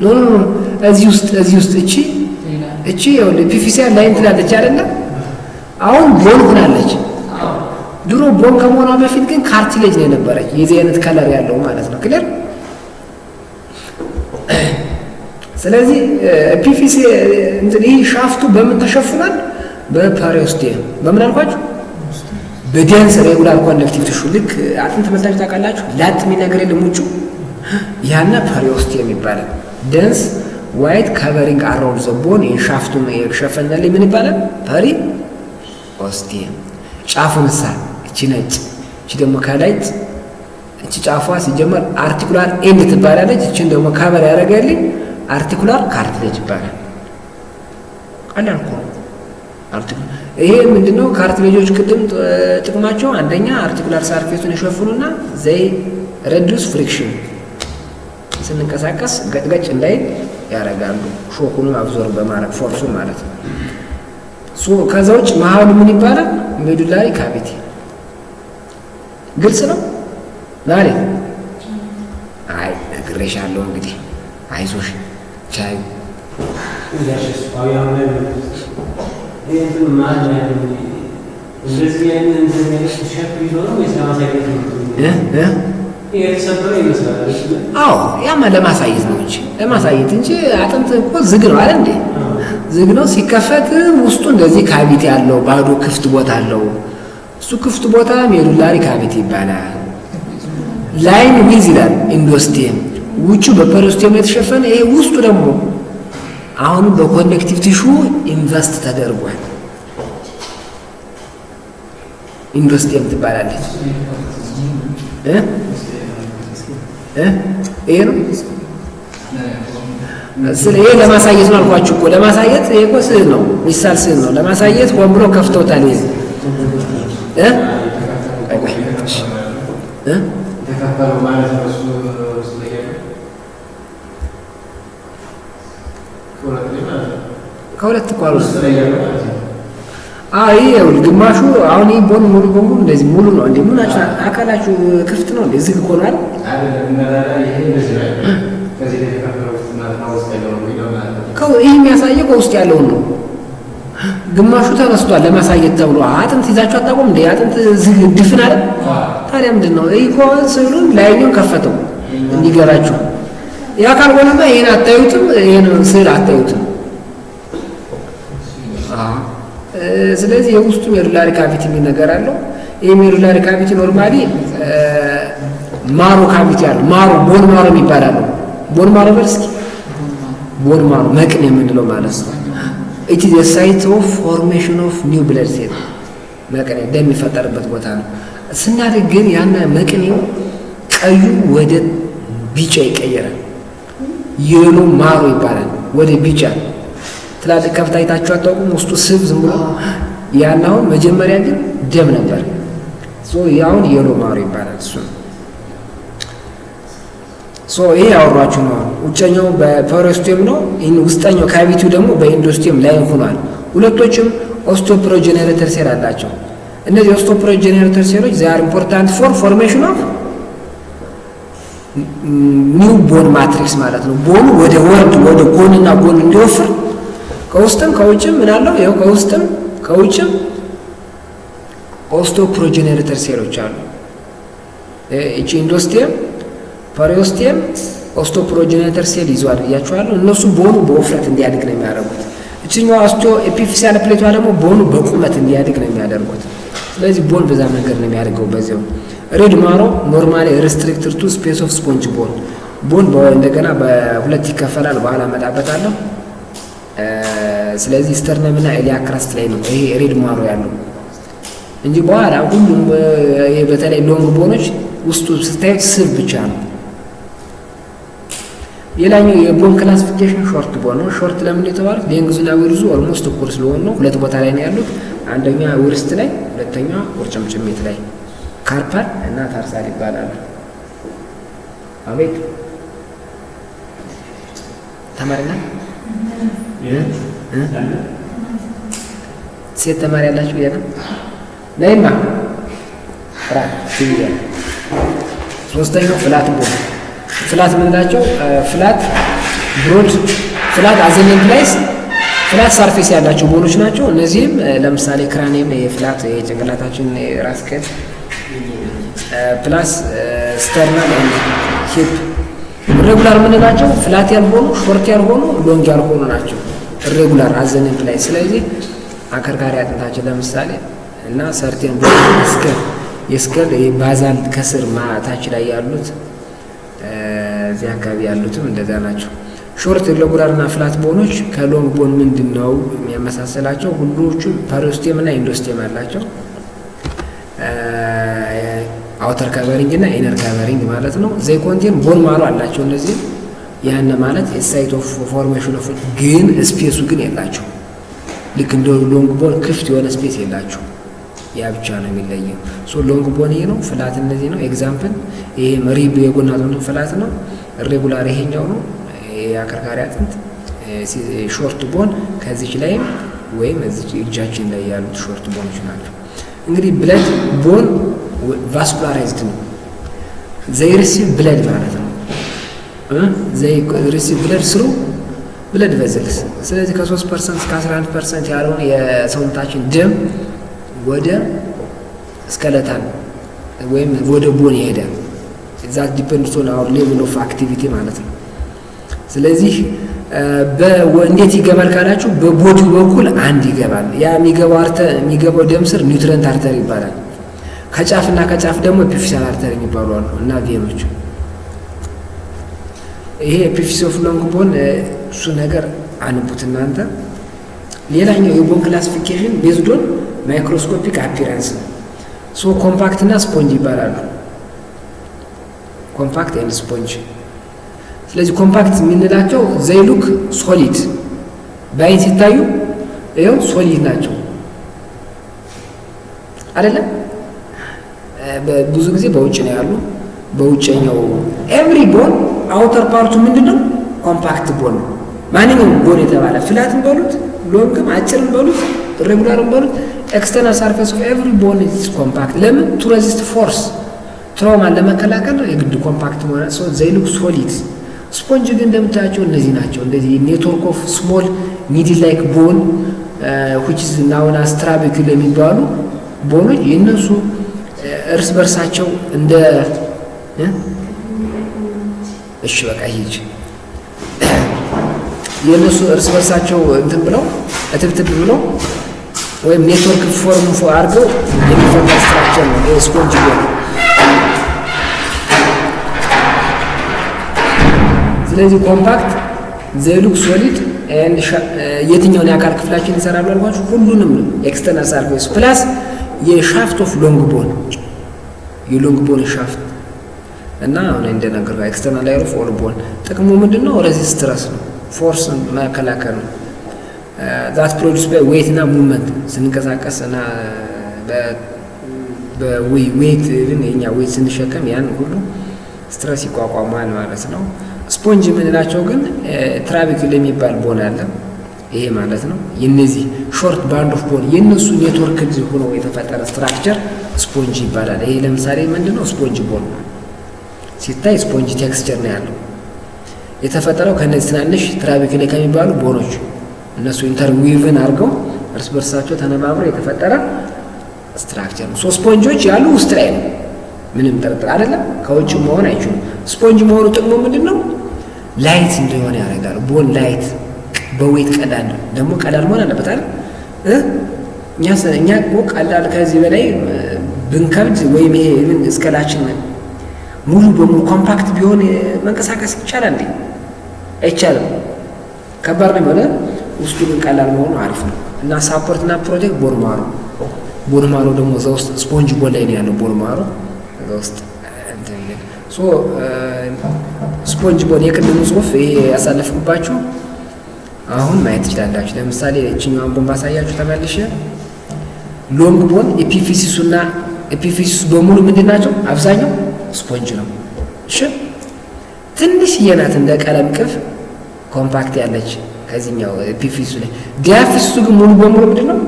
ኖ እዚህ ውስጥ እቺ ፒፊሲያል ላይን ትላለች አይደለ? አሁን ቦን ሆናለች። ድሮ ቦን ከመሆኗ በፊት ግን ካርቲሌጅ ነው የነበረች የዚህ አይነት ከለር ያለው ማለት ነው። ክሊር። ስለዚህ ፒፊሲ እንትን ይህ ሻፍቱ በምን ተሸፍኗል? በፐሪኦስቲየም። በምን አልኳችሁ? በደንስ ሬጉላር ኮኔክቲቭ ቲሹ። ልክ አጥንት በልታችሁ ታውቃላችሁ? ላጥ የሚል ነገር የለም ውጩ። ያና ፐሪኦስቲየም ይባላል። ደንስ ዋይት ካቨሪንግ አራውንድ ዘ ቦን ሻፍቱን የሸፈነልኝ ምን ይባላል? ፐሪኦስቲየም። ጫፉንሳ እቺ ነጭ፣ እቺ ደግሞ ከላይ እቺ ጫፏ ሲጀመር አርቲኩላር ኤንድ ትባላለች። እቺን ደግሞ ካቨር ያደረገልኝ አርቲኩላር ካርትሌጅ ይባላል። ቀላል እኮ አርቲኩላር። ይሄ ምንድነው? ካርትሌጆች ቅድም ጥቅማቸው አንደኛ አርቲኩላር ሰርፌሱን ይሸፍኑና ዘይ ረዱስ ፍሪክሽን፣ ስንንቀሳቀስ ገጭገጭ እንዳይል ያደርጋሉ። ሾኩን አብዞርብ በማድረግ ፎርሱን ማለት ነው። ከዛ ውጭ መሀሉ ምን ይባላል? ሜዱላሪ ካቪቲ። ግልጽ ነው ዛሬ? አይ ነግሬሻለሁ። እንግዲህ አይዞሽ ቻይ አዎ ያማ ለማሳየት ነው እንጂ አጥንት እኮ ዝግ ነው አይደል እንዴ? ዝግ ነው። ሲከፈት ውስጡ እንደዚህ ካቪቲ አለው፣ ባዶ ክፍት ቦታ አለው። እሱ ክፍት ቦታ ሜዱላሪ ካቪቲ ይባላል። ላይን ዊዝ ይላል ኢንዶስቲየም። ውጩ በፐሪኦስቲየም የተሸፈነ፣ ይሄ ውስጡ ደግሞ አሁንም በኮኔክቲቭ ቲሹ ኢንቨስት ተደርጓል። ኢንዶስቲየም ትባላለች። ይሄ ነው። ይሄ ለማሳየት ነው አልኳችሁ እኮ። ለማሳየት ይሄ እኮ ስዕል ነው፣ ሚሳል ስዕል ነው። ለማሳየት ሆን ብሎ ከፍተውታል። ይሄ ከሁለት እኮ አሉ። ይኸውልህ ግማሹ አሁን ይህ ቦን ሙሉ በሙሉ እንደዚህ ሙሉ ነው እንዴ? ምናችሁ አካላችሁ ክፍት ነው እንዴ? ዝግ እኮ ነው አይደል? ይህ የሚያሳየው ከውስጥ ያለውን ነው። ግማሹ ተነስቷል ለማሳየት ተብሎ። አጥንት ይዛችሁ አታውቁም እንዴ? አጥንት ዝግ ድፍን አይደል? ታዲያ ምንድን ነው ይህ? እኮ ስዕሉን ላይኛውን ከፈተው እንዲገባችሁ። ያ ካልሆነማ ይህን አታዩትም፣ ይህን ስዕል አታዩትም። ስለዚህ የውስጡ ሜዱላሪ ካቪቲ የሚል ነገር አለው። ይህ ሜዱላሪ ካቪቲ ኖርማሊ ማሮ ካቪቲ አለው። ማሮ ቦን ማሮ የሚባል ቦን ማሮ በል እስኪ። ቦን ማሮ መቅን የምንለው ማለት ነው። ኢት ኢዝ ሳይት ኦፍ ፎርሜሽን ኦፍ ኒው ብለድ ሴል። መቅኔ ደም የሚፈጠርበት ቦታ ነው። ስናድግ ግን ያና መቅኔው ቀዩ ወደ ቢጫ ይቀየራል። የሎ ማሮ ይባላል። ወደ ቢጫ ትላልቅ ከፍታ አይታችሁ አታውቁም? ውስጡ ስብ ዝም ብሎ ያናውን መጀመሪያ ግን ደም ነበር። ያውን የሎ ማሮ ይባላል። እሱ ይሄ ያወራችሁ ነው። ውጨኛው በፐሪኦስቲየም ነው። ውስጠኛው ካቪቲው ደግሞ በኢንዶስቲየም ላይ ሆኗል። ሁለቶችም ኦስቲዮፕሮጀኔሬተር ሴል አላቸው። እነዚህ ኦስቲዮፕሮጀኔሬተር ሴሎች ዛር ኢምፖርታንት ፎር ፎርሜሽን ኦፍ ኒው ቦን ማትሪክስ ማለት ነው። ቦኑ ወደ ወርድ ወደ ጎንና ጎን እንዲወፍር ከውስጥም ከውጭም ምን አለው? ይኸው ከውስጥም ከውጭም ኦስቲዮፕሮጀኔሬተር ሴሎች አሉ። እቺ ኢንዶስቲየም ፐሪኦስቲየም ኦስቲዮፕሮጀኔሬተር ሴል ይዟል ብያችኋለሁ። እነሱ ቦኑ በውፍረት እንዲያድግ ነው የሚያደርጉት። እችኛው ኦስቲዮ ኤፒፊሲያል ፕሌቷ ደግሞ ቦኑ በቁመት እንዲያድግ ነው የሚያደርጉት። ስለዚህ ቦን በዛ መንገድ ነው የሚያደርገው። በዚያው ሬድ ማሮ ኖርማሊ ሬስትሪክትድ ቱ ስፔስ ኦፍ ስፖንጅ ቦን እንደገና በሁለት ይከፈላል። በኋላ እመጣበታለሁ። ስለዚህ ስተርነም እና ኤሊያክ ክራስት ላይ ነው ይሄ ሬድ ማሮ ያለው እንጂ በኋላ ሁሉም በተለይ ሎንግ ቦኖች ውስጡ ስታዩት ስብ ብቻ ነው። ሌላኛው የቦን ክላሲፊኬሽን ሾርት ቦን ነው። ሾርት ለምን የተባሉት? ሌንግዙና ዊርዙ ኦልሞስት እኩል ስለሆኑ ነው። ሁለት ቦታ ላይ ነው ያሉት። አንደኛ ውርስት ላይ፣ ሁለተኛ ቁርጭምጭሚት ላይ። ካርፓል እና ታርሳል ይባላሉ። አቤት ተማሪና ሴት ተማሪ ያላችሁ ነው። ነይማ ራት ሲያ ሶስተኛው ፍላት ቦን። ፍላት ምንላቸው? ፍላት ብሮድ ፍላት አዘን ፕላይስ ፍላት ሰርፌስ ያላቸው ቦኖች ናቸው። እነዚህም ለምሳሌ ክራኒየም የፍላት የጭንቅላታችን ራስ ቅል ፕላስ ስተርናል ኤንድ ሂፕ ሬጉላር የምንላቸው ፍላት ያልሆኑ ሾርት ያልሆኑ ሎንግ ያልሆኑ ናቸው ሬጉላር አዘን ፕላይስ። ስለዚህ አከርካሪ አጥንታችን ለምሳሌ እና ሰርቴን የስከል ባዛል ከስር ማታች ላይ ያሉት እዚህ አካባቢ ያሉትም እንደዛ ናቸው። ሾርት ሬጉላር እና ፍላት ቦኖች ከሎንግ ቦን ምንድነው የሚያመሳሰላቸው? ሁሉዎቹም ፐሪኦስቴም እና ኢንዶስቴም አላቸው። አውተር ካቨሪንግ እና ኢነር ካቨሪንግ ማለት ነው። ዘይ ኮንቴን ቦን ማሮ አላቸው። እነዚህ ያን ማለት ሳይት ኦፍ ፎርሜሽን ኦፍ ግን ስፔሱ ግን የላቸው። ልክ እንደ ሎንግ ቦን ክፍት የሆነ ስፔስ የላቸው። ያ ብቻ ነው የሚለየው። ሶ ሎንግ ቦን ይሄ ነው፣ ፍላት እነዚህ ነው። ኤግዛምፕል ይሄ ሪብ የጎን አጥንቱ ፍላት ነው። ሬጉላር ይሄኛው ነው የአከርካሪ አጥንት። ሾርት ቦን ከዚች ላይ ወይም እዚች እጃችን ላይ ያሉት ሾርት ቦኖች ናቸው። እንግዲህ ብለድ ቦን ቫስኩላራይዝድ ነው። ዘይ ሪሲቭ ብለድ ማለት ነው። ዘይ ሪሲቭ ብለድ ስሩ ብለድ ቬዝልስ። ስለዚህ ከ3% እስከ 11% ያለውን የሰውነታችን ደም ወደ ስኬለታል ወይም ወደ ቦን ይሄዳል። ዛት ዲፔንድስ ኦን አወር ሌቭል ኦፍ አክቲቪቲ ማለት ነው። ስለዚህ እንዴት ይገባል ካላችሁ በቦዲው በኩል አንድ ይገባል። ያ የሚገባው ደም ስር ኒውትረንት አርተሪ ይባላል። ከጫፍና ከጫፍ ደግሞ ኤፒፊሻል አርተሪ የሚባሉ አሉ እና ቬኖች። ይሄ ኤፒፊስ ኦፍ ሎንግ ቦን እሱ ነገር አንቡት እናንተ። ሌላኛው የቦን ክላሲፊኬሽን ቤዝድ ኦን ማይክሮስኮፒክ አፒራንስ ነው። ሶ ኮምፓክት እና ስፖንጅ ይባላሉ። ኮምፓክት ኤንድ ስፖንጅ። ስለዚህ ኮምፓክት የምንላቸው ዘይ ሉክ ሶሊድ በአይን ሲታዩ ይኸው ሶሊድ ናቸው አይደለም። ብዙ ጊዜ በውጭ ነው ያሉ። በውጭኛው ኤቭሪ ቦን አውተር ፓርቱ ምንድነው? ኮምፓክት ቦን ነው። ማንኛውም ቦን የተባለ ፍላትም በሉት ሎንግም አጭርም በሉት ሬጉላርም በሉት ኤክስተርናል ሰርፌስ ኦፍ ኤቭሪ ቦን ኢዝ ኮምፓክት። ለምን? ቱ ሬዚስት ፎርስ ትራውማን ለመከላከል ነው የግድ ኮምፓክት ሆነ። ሶ ዘይ ሉክ ሶሊድ። ስፖንጅ ግን እንደምታያቸው እነዚህ ናቸው። እንደዚህ ኔትወርክ ኦፍ ስሞል ኒድል ላይክ ቦን which is known as trabeculum የሚባሉ ቦኖች የነሱ እርስ በርሳቸው እንደ እሺ በቃ ይሄ የነሱ እርስ በርሳቸው እንትን ብለው እትብትብ ብለው ወይም ኔትወርክ ፎርም አድርገው የሚፈጠር ስትራክቸር ነው የስፖንጅ ቦን። ስለዚህ ኮምፓክት ዘይ ሉክ ሶሊድ ኤንድ የትኛውን የአካል ክፍላችን ይሰራሉ አልኳችሁ? ሁሉንም ኤክስተርናል ሰርፌስ ፕላስ የሻፍት ኦፍ ሎንግ ቦን የሎንግ ቦን ሻፍት እና አሁን እንደነገርኩ ኤክስተርናል ላየር ኦፍ ኦል ቦን ጥቅሙ ምንድነው? ሬዚስተንስ ነው፣ ፎርስ መከላከል ነው። ዛት ፕሮዲዩስ ባይ ዌት እና ሙቭመንት ስንንቀሳቀስ እና በዌት ግን የኛ ዌት ስንሸከም ያን ሁሉ ስትረስ ይቋቋማል ማለት ነው። ስፖንጅ የምንላቸው ግን ትራቤኩለም የሚባል ቦን አለ። ይሄ ማለት ነው የነዚህ ሾርት ባንድ ኦፍ ቦን የነሱ ኔትወርክ ሆኖ የተፈጠረ ስትራክቸር ስፖንጅ ይባላል። ይሄ ለምሳሌ ምንድነው? ስፖንጅ ቦን ሲታይ ስፖንጅ ቴክስቸር ነው ያለው። የተፈጠረው ከነዚህ ትናንሽ ትራቤኩለም ከሚባሉ ቦኖች እነሱ ኢንተርዊቭን አድርገው እርስ በርሳቸው ተነባብረው የተፈጠረ ስትራክቸር ነው። ሶ ስፖንጆች ያሉ ውስጥ ላይ ነው፣ ምንም ጥርጥር አይደለም። ከውጭ መሆን አይችሉም። ስፖንጅ መሆኑ ጥቅሙ ምንድነው? ላይት እንደሆነ ያደርጋል። ቦን ላይት በዌት ቀላል ነው። ደግሞ ቀላል መሆን አለበት አይደል? እኛ እኮ ቀላል ከዚህ በላይ ብንከብድ ወይም ይሄ ኢቭን እስከላችን ሙሉ በሙሉ ኮምፓክት ቢሆን መንቀሳቀስ ይቻላል እንዴ? አይቻልም። ከባድ ነው ማለት ውስጡ ግን ቀላል መሆኑ አሪፍ ነው። እና ሳፖርት እና ፕሮቴክት ቦን ማሮ ደግሞ እዛ ውስጥ ስፖንጅ ቦን ላይ ነው ያለው። ቦን ማሮ እዛ ውስጥ ሶ ስፖንጅ ቦን የቅድሙ ጽሁፍ ይሄ ያሳለፍኩባችሁ አሁን ማየት ትችላላችሁ። ለምሳሌ እቺኛውን ቦን ባሳያችሁ ተመልሼ ሎንግ ቦን ኤፒፊሲሱና ኤፒፊሲሱ በሙሉ ምንድናቸው? አብዛኛው ስፖንጅ ነው። እሺ ትንሽ የናት እንደ ቀለም ቅፍ ኮምፓክት ያለች ከዚህኛው ኤፒፊሲሱ ላይ። ዲያፊሲሱ ግን ሙሉ በሙሉ ምንድነው?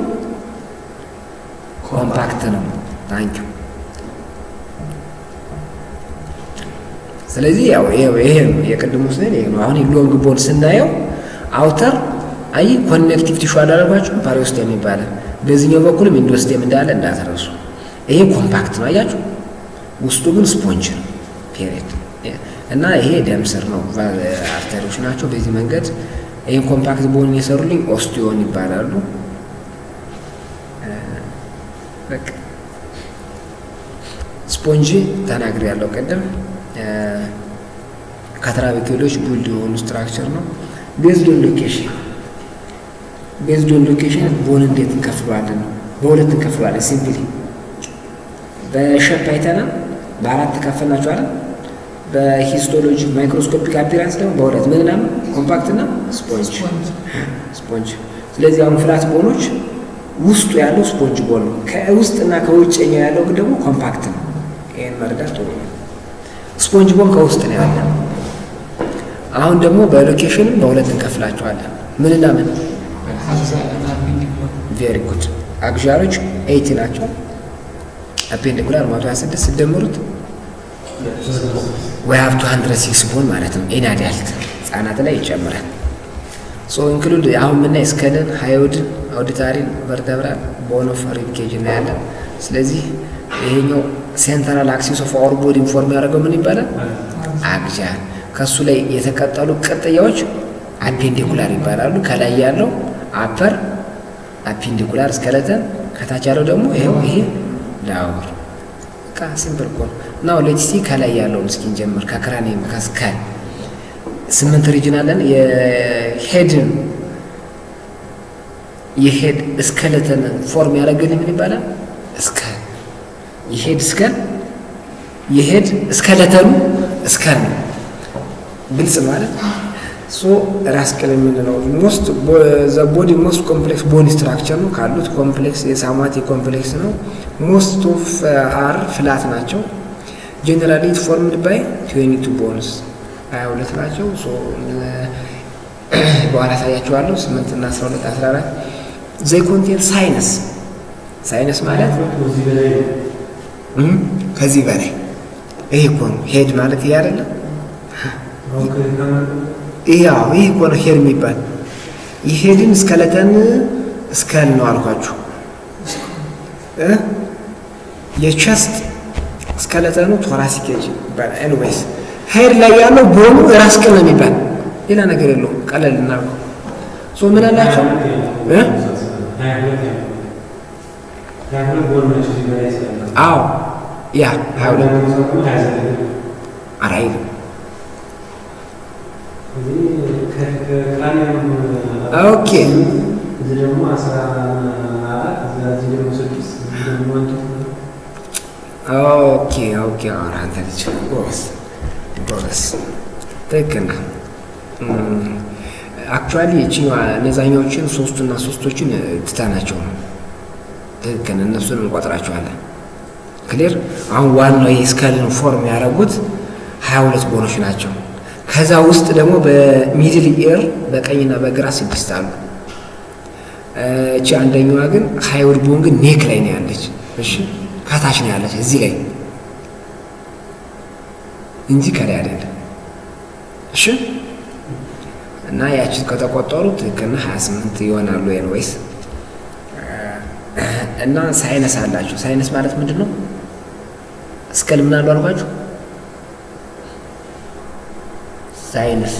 ኮምፓክት ነው። ታንኪዩ። ስለዚህ ያው ይሄ የቅድሙ ስለ ይሄ ነው። አሁን ሎንግ ቦን ስናየው አውተር አይ ኮኔክቲቭ ቲሹ አላልኳችሁ ፓሪኦስቴም ይባላል። በዚህኛው በኩልም ኢንዶስቴም እንዳለ እንዳትረሱ። ይሄ ኮምፓክት ነው አያችሁ፣ ውስጡ ግን ስፖንጅ ነው ፔሪድ። እና ይሄ ደም ስር ነው አርተሪዎች ናቸው። በዚህ መንገድ ይሄን ኮምፓክት ቦን የሰሩልኝ ኦስቲዮን ይባላሉ። በቃ ስፖንጅ ተናግሬ ያለው ቀደም ከትራቤኩሎች ቡልድ የሆኑ ስትራክቸር ነው። ቤዝድ ኦን ሎኬሽን ቦን እንዴት እንከፍለዋለን ነው። በሁለት እንከፍለዋለን ሲምፕሊ። በሸፕ አይተናል፣ በአራት ከፈልናቸው አይደል። በሂስቶሎጂ ማይክሮስኮፒክ አፒራንስ ደግሞ በሁለት ምንና ኮምፓክት እና ስፖንጅ። ስለዚህ አሁን ፍላት ቦኖች ውስጡ ያለው ስፖንጅ ቦን ነው። ከውስጥና ከውጭኛ ያለው ግን ደግሞ ኮምፓክት ነው። ይሄን መረዳት ጥሩ ነው። ስፖንጅ ቦን ከውስጥ ነው ያለው። አሁን ደግሞ በሎኬሽንም በሁለት እንከፍላቸዋለን። ምንና ምን? ቬሪ ጉድ። አክሲያሎች 80 ናቸው። አፔንዲኩላር 126 ሲደምሩት we have 206 ቦን ማለት ነው። ኢን አዳልት ህጻናት ላይ ይጨምራል። ሶ ኢንክሉድ አሁን ምን ስከልን ሃዮድን አውዲታሪን ቨርተብራል ቦን ኦፍ ሪብ ኬጅ እናያለን። ስለዚህ ይሄኛው ሴንትራል አክሲስ ኦፍ አወር ቦዲ ኢንፎርም ያደርገው ምን ይባላል? አክሲያል። ከሱ ላይ የተቀጠሉ ቅጥያዎች አፔንዲኩላር ይባላሉ። ከላይ ያለው አፐር አፔንዲኩላር ስኬለተን፣ ከታች ያለው ደግሞ ይሄ ላወር። በቃ ሲምፕል እኮ ነው። ናው ሌትስ ሲ ከላይ ያለውን እስኪ እንጀምር። ከክራኒየም ከስካል 8 ሪጅን አለን። የሄድ ስኬለተን ፎርም ያደረገልን ምን ይባላል? ስካል። የሄድ ስኬለተኑ ስካል ነው። ግልጽ ማለት ሶ ራስ ቅል የምንለው ሞስት ቦዲ ሞስት ኮምፕሌክስ ቦዲ ስትራክቸር ነው። ካሉት ኮምፕሌክስ የሳማቲ ኮምፕሌክስ ነው። ሞስት ኦፍ አር ፍላት ናቸው። ጀነራሊ ፎርምድ ባይ 22 ቦንስ 22 ናቸው። ሶ በኋላ ታያቸዋለሁ 8 እና 12 14 ዘይ ኮንቴን ሳይነስ ማለት ከዚህ በላይ ይሄ እኮ ነው ሄድ ማለት ይሄ አይደለም። ይሄ እኮ ነው ሄድ የሚባል ይሄድን ስኬለተን ስካል ነው አልኳችሁ። የቸስት ስኬለተኑ ቶራሲክ ኤጅ ይባላል። ኤኒዌይስ ሄድ ላይ ያለው ቦኑ ራስ ቅል ነው የሚባል ሌላ ነገር የለውም። ቀለል እናድርገው። ሶ ምን አላቸው? አዎ ያ 22 አራይ ኦኬ ኦኬ አንተ ልጅ ጎበዝ ትክክል ነህ። አክቹዋሊ እቺዋ ነዛኛዎችን ሶስቶችን ትታናቸው ነው። ትክክል፣ እነሱን እንቆጥራቸዋለን። ክሊር። አሁን ዋናው የስካልን ፎርም ያደረጉት 22 ቦኖች ናቸው። ከዛ ውስጥ ደግሞ በሚድል ኢየር በቀኝና በግራ 6 አሉ። እቺ አንደኛዋ ግን ሃይወድ ቦን ግን ኔክ ላይ ነው ያለች። እሺ ከታች ነው ያለች እዚህ ላይ እንጂ ከላይ አይደለም። እሺ እና ያቺ ከተቆጠሩት ከነ 28 ይሆናሉ። ኤንዌይስ እና ሳይነስ አላችሁ። ሳይነስ ማለት ምንድነው? ስከል ምን አሉ አልኳችሁ? ሳይነስ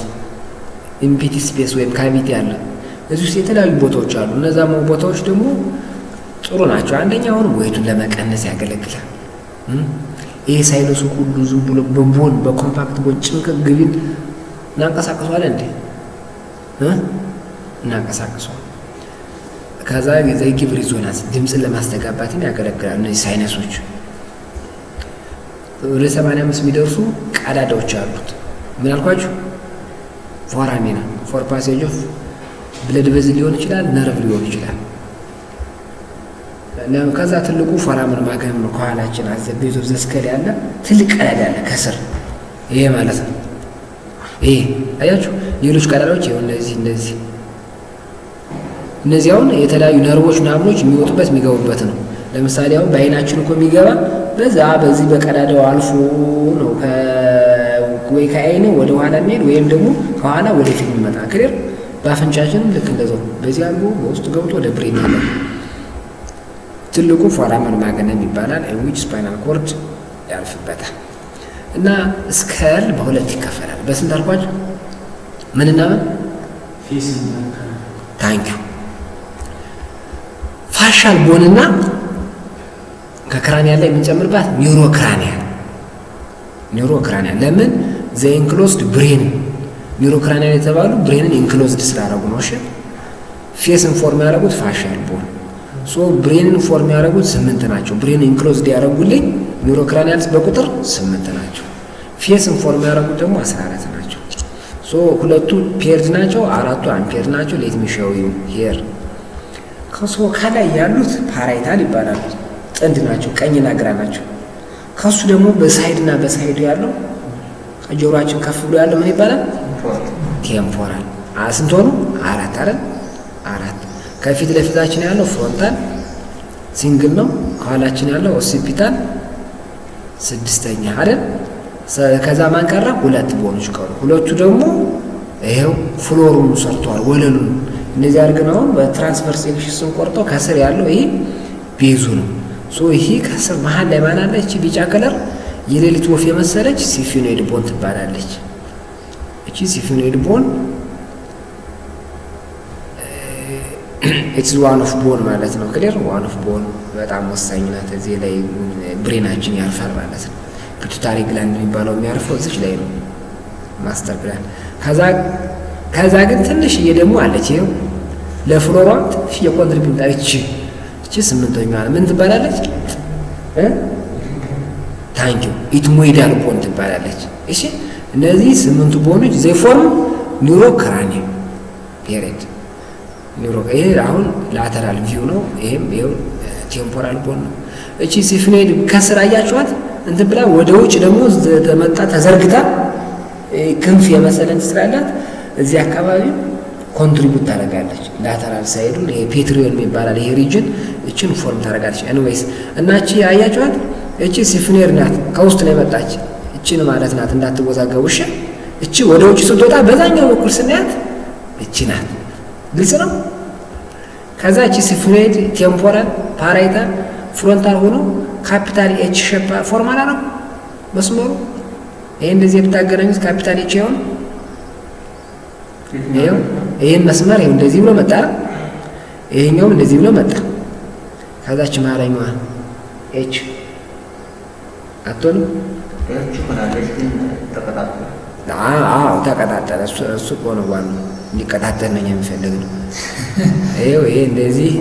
ኢምፒቲ ስፔስ ወይም ካቪቲ አለ። እዚህ ውስጥ የተለያዩ ቦታዎች አሉ። እነዛ ቦታዎች ደግሞ ጥሩ ናቸው። አንደኛው ወይቱን ለመቀነስ ያገለግላል። ይሄ ሳይነሱ ሁሉ ዝም ብሎ በቦን በኮምፓክት ቦን ጭንቅቅ ግቢን እናንቀሳቅሷል እንዴ? እናንቀሳቅሷል። ከዛ የዘይ ጊቭ ሪዞናንስ ድምፅን ለማስተጋባትም ያገለግላል። እነዚህ ሳይነሶች ወደ 85 የሚደርሱ ቀዳዳዎች አሉት። ምን አልኳችሁ? ፎራሚና ፎር ፓሴጅ ኦፍ ብለድ ቬዝል ሊሆን ይችላል፣ ነርቭ ሊሆን ይችላል። ከዛ ትልቁ ፎራምን ማገም ነው። ከኋላችን አዘ ቤዝ ኦፍ ዘ ስከል ያለ ትልቅ ቀዳዳ ያለ ከስር ይሄ ማለት ነው። ይሄ አያችሁ፣ ሌሎች ቀዳዳዎች ይሄው እነዚህ አሁን የተለያዩ ነርቮች ናብሎች የሚወጡበት የሚገቡበት ነው። ለምሳሌ አሁን በአይናችን እኮ የሚገባ በዚህ በቀዳዳው አልፎ ነው ወይ ከአይን ወደ ኋላ የሚሄድ ወይም ደግሞ ከኋላ ወደ ፊት የሚመጣ ክሊር። በአፍንጫችንም ልክ እንደዛው በዚህ አልቦ በውስጥ ገብቶ ወደ ብሬን ያለ ትልቁ ፎራመን ማግነም ይባላል። ዊች ስፓይናል ኮርድ ያልፍበታል። እና ስከል በሁለት ይከፈላል። በስንት አልኳቸው? ምንና ምን? ታንኪዩ ፋሻል ቦንና ከክራኒያ ላይ የምንጨምርባት ኒውሮክራኒያ ለምን ዘ ኢንክሎዝድ ብሬን ኒውሮክራኒያ የተባሉ ብሬንን ኢንክሎዝድ ስላደረጉ ነው። እሺ ፌስን ፎርም ያደረጉት ፋሻል ቦን ብሬንን ፎርም ያደረጉት 8 ናቸው። ብሬን ኢንክሎዝድ ያደረጉልኝ ኒውሮክራኒያልስ በቁጥር 8 ናቸው። ፌስን ፎርም ያደረጉት ደግሞ 14 ናቸው። ሁለቱ ፔርድ ናቸው፣ አራቱ አንፔርድ ናቸው። ሌት ሚ ሾው ዩ ሂር ከላይ ያሉት ፓራይታል ይባላሉ። ጥንድ ናቸው፣ ቀኝና ግራ ናቸው። ከሱ ደግሞ በሳይድና በሳይድ ያለው ጆሮአችን ከፍ ብሎ ያለው ምን ይባላል? ቴምፖራል። ስንት ሆኑ? 4 አይደል? 4 ከፊት ለፊታችን ያለው ፍሮንታል ሲንግል ነው። ከኋላችን ያለው ኦሲፒታል 6ኛ አይደል? ከዛ ማን ቀረ? 2 ቦኖች ቀሩ። ሁለቱ ደግሞ ይሄው ፍሎሩን ሰርቷል፣ ወለሉን እነዚህ አድርገን አሁን በትራንስቨርስ ሴክሽን ስንቆርጠው ከስር ያለው ይሄ ቤዙ ነው። ይሄ ከስር መሀል ላይ ማን አለ? እቺ ቢጫ ከለር የሌሊት ወፍ የመሰለች ሲፊኖይድ ቦን ትባላለች። እቺ ሲፊኖይድ ቦን ኢትስ ዋን ኦፍ ቦን ማለት ነው። ክሊር ዋን ኦፍ ቦን በጣም ወሳኝ ናት። እዚህ ላይ ብሬናችን ያርፋል ማለት ነው። ፒቱታሪ ግላንድ የሚባለው የሚያርፈው እዚህ ላይ ነው፣ ማስተር ግላንድ። ከዛ ግን ትንሽዬ ደግሞ አለች። ይኸው ለፍሎሯ ትንሽዬ ኮንትሪቢዩት አለች። እቺ 8ኛዋ ምን ትባላለች? ታንኪዩ ኢትሞይዳል ቦን ትባላለች። እሺ እነዚህ 8 ቦኖች ዘይ ፎርም ኒውሮክራኒየም ፔሪድ። ይሄ አሁን ላተራል ቪው ነው። ይሄም ይሄው ቴምፖራል ቦን ነው። እቺ ሲፊኖይድ ከስር አያችኋት እንትን ብላ ወደ ውጭ ደግሞ ተመጣ ተዘርግታ ክንፍ የመሰለን ስላላት እዚህ አካባቢ ኮንትሪቢዩት ታደርጋለች። ላተራል ሳይዱን ይሄ ፔትሪዮን የሚባላል ይሄ ሪጅን እችን ፎርም ታደርጋለች። ኤኒዌይስ እና እቺ አያችኋት እቺ ሲፊኖይድ ናት፣ ከውስጥ ነው የመጣች እችን ማለት ናት። እንዳትወዛገቡ እሺ። እቺ ወደ ውጭ ስትወጣ በዛኛው በኩል ስናያት እቺ ናት። ግልጽ ነው። ከዛ እቺ ሲፊኖይድ ቴምፖራል ፓራይታል ፍሮንታል ሆኖ ካፒታል ኤች ሼፕ ፎርማላ ነው መስመሩ። ይሄ እንደዚህ ብታገናኙት ካፒታል ኤች ይሆን። ይሄን መስመር ይሄው እንደዚህ ብሎ መጣ፣ ይሄኛውም እንደዚህ ብሎ መጣ። ከዛች ማረኛዋ ኤች አትሆንም። ተቀጣጠለ። እሱ ሆነ ዋናው እንዲቀጣጠል ነው የሚፈልግ ነው። ይሄ እንደዚህ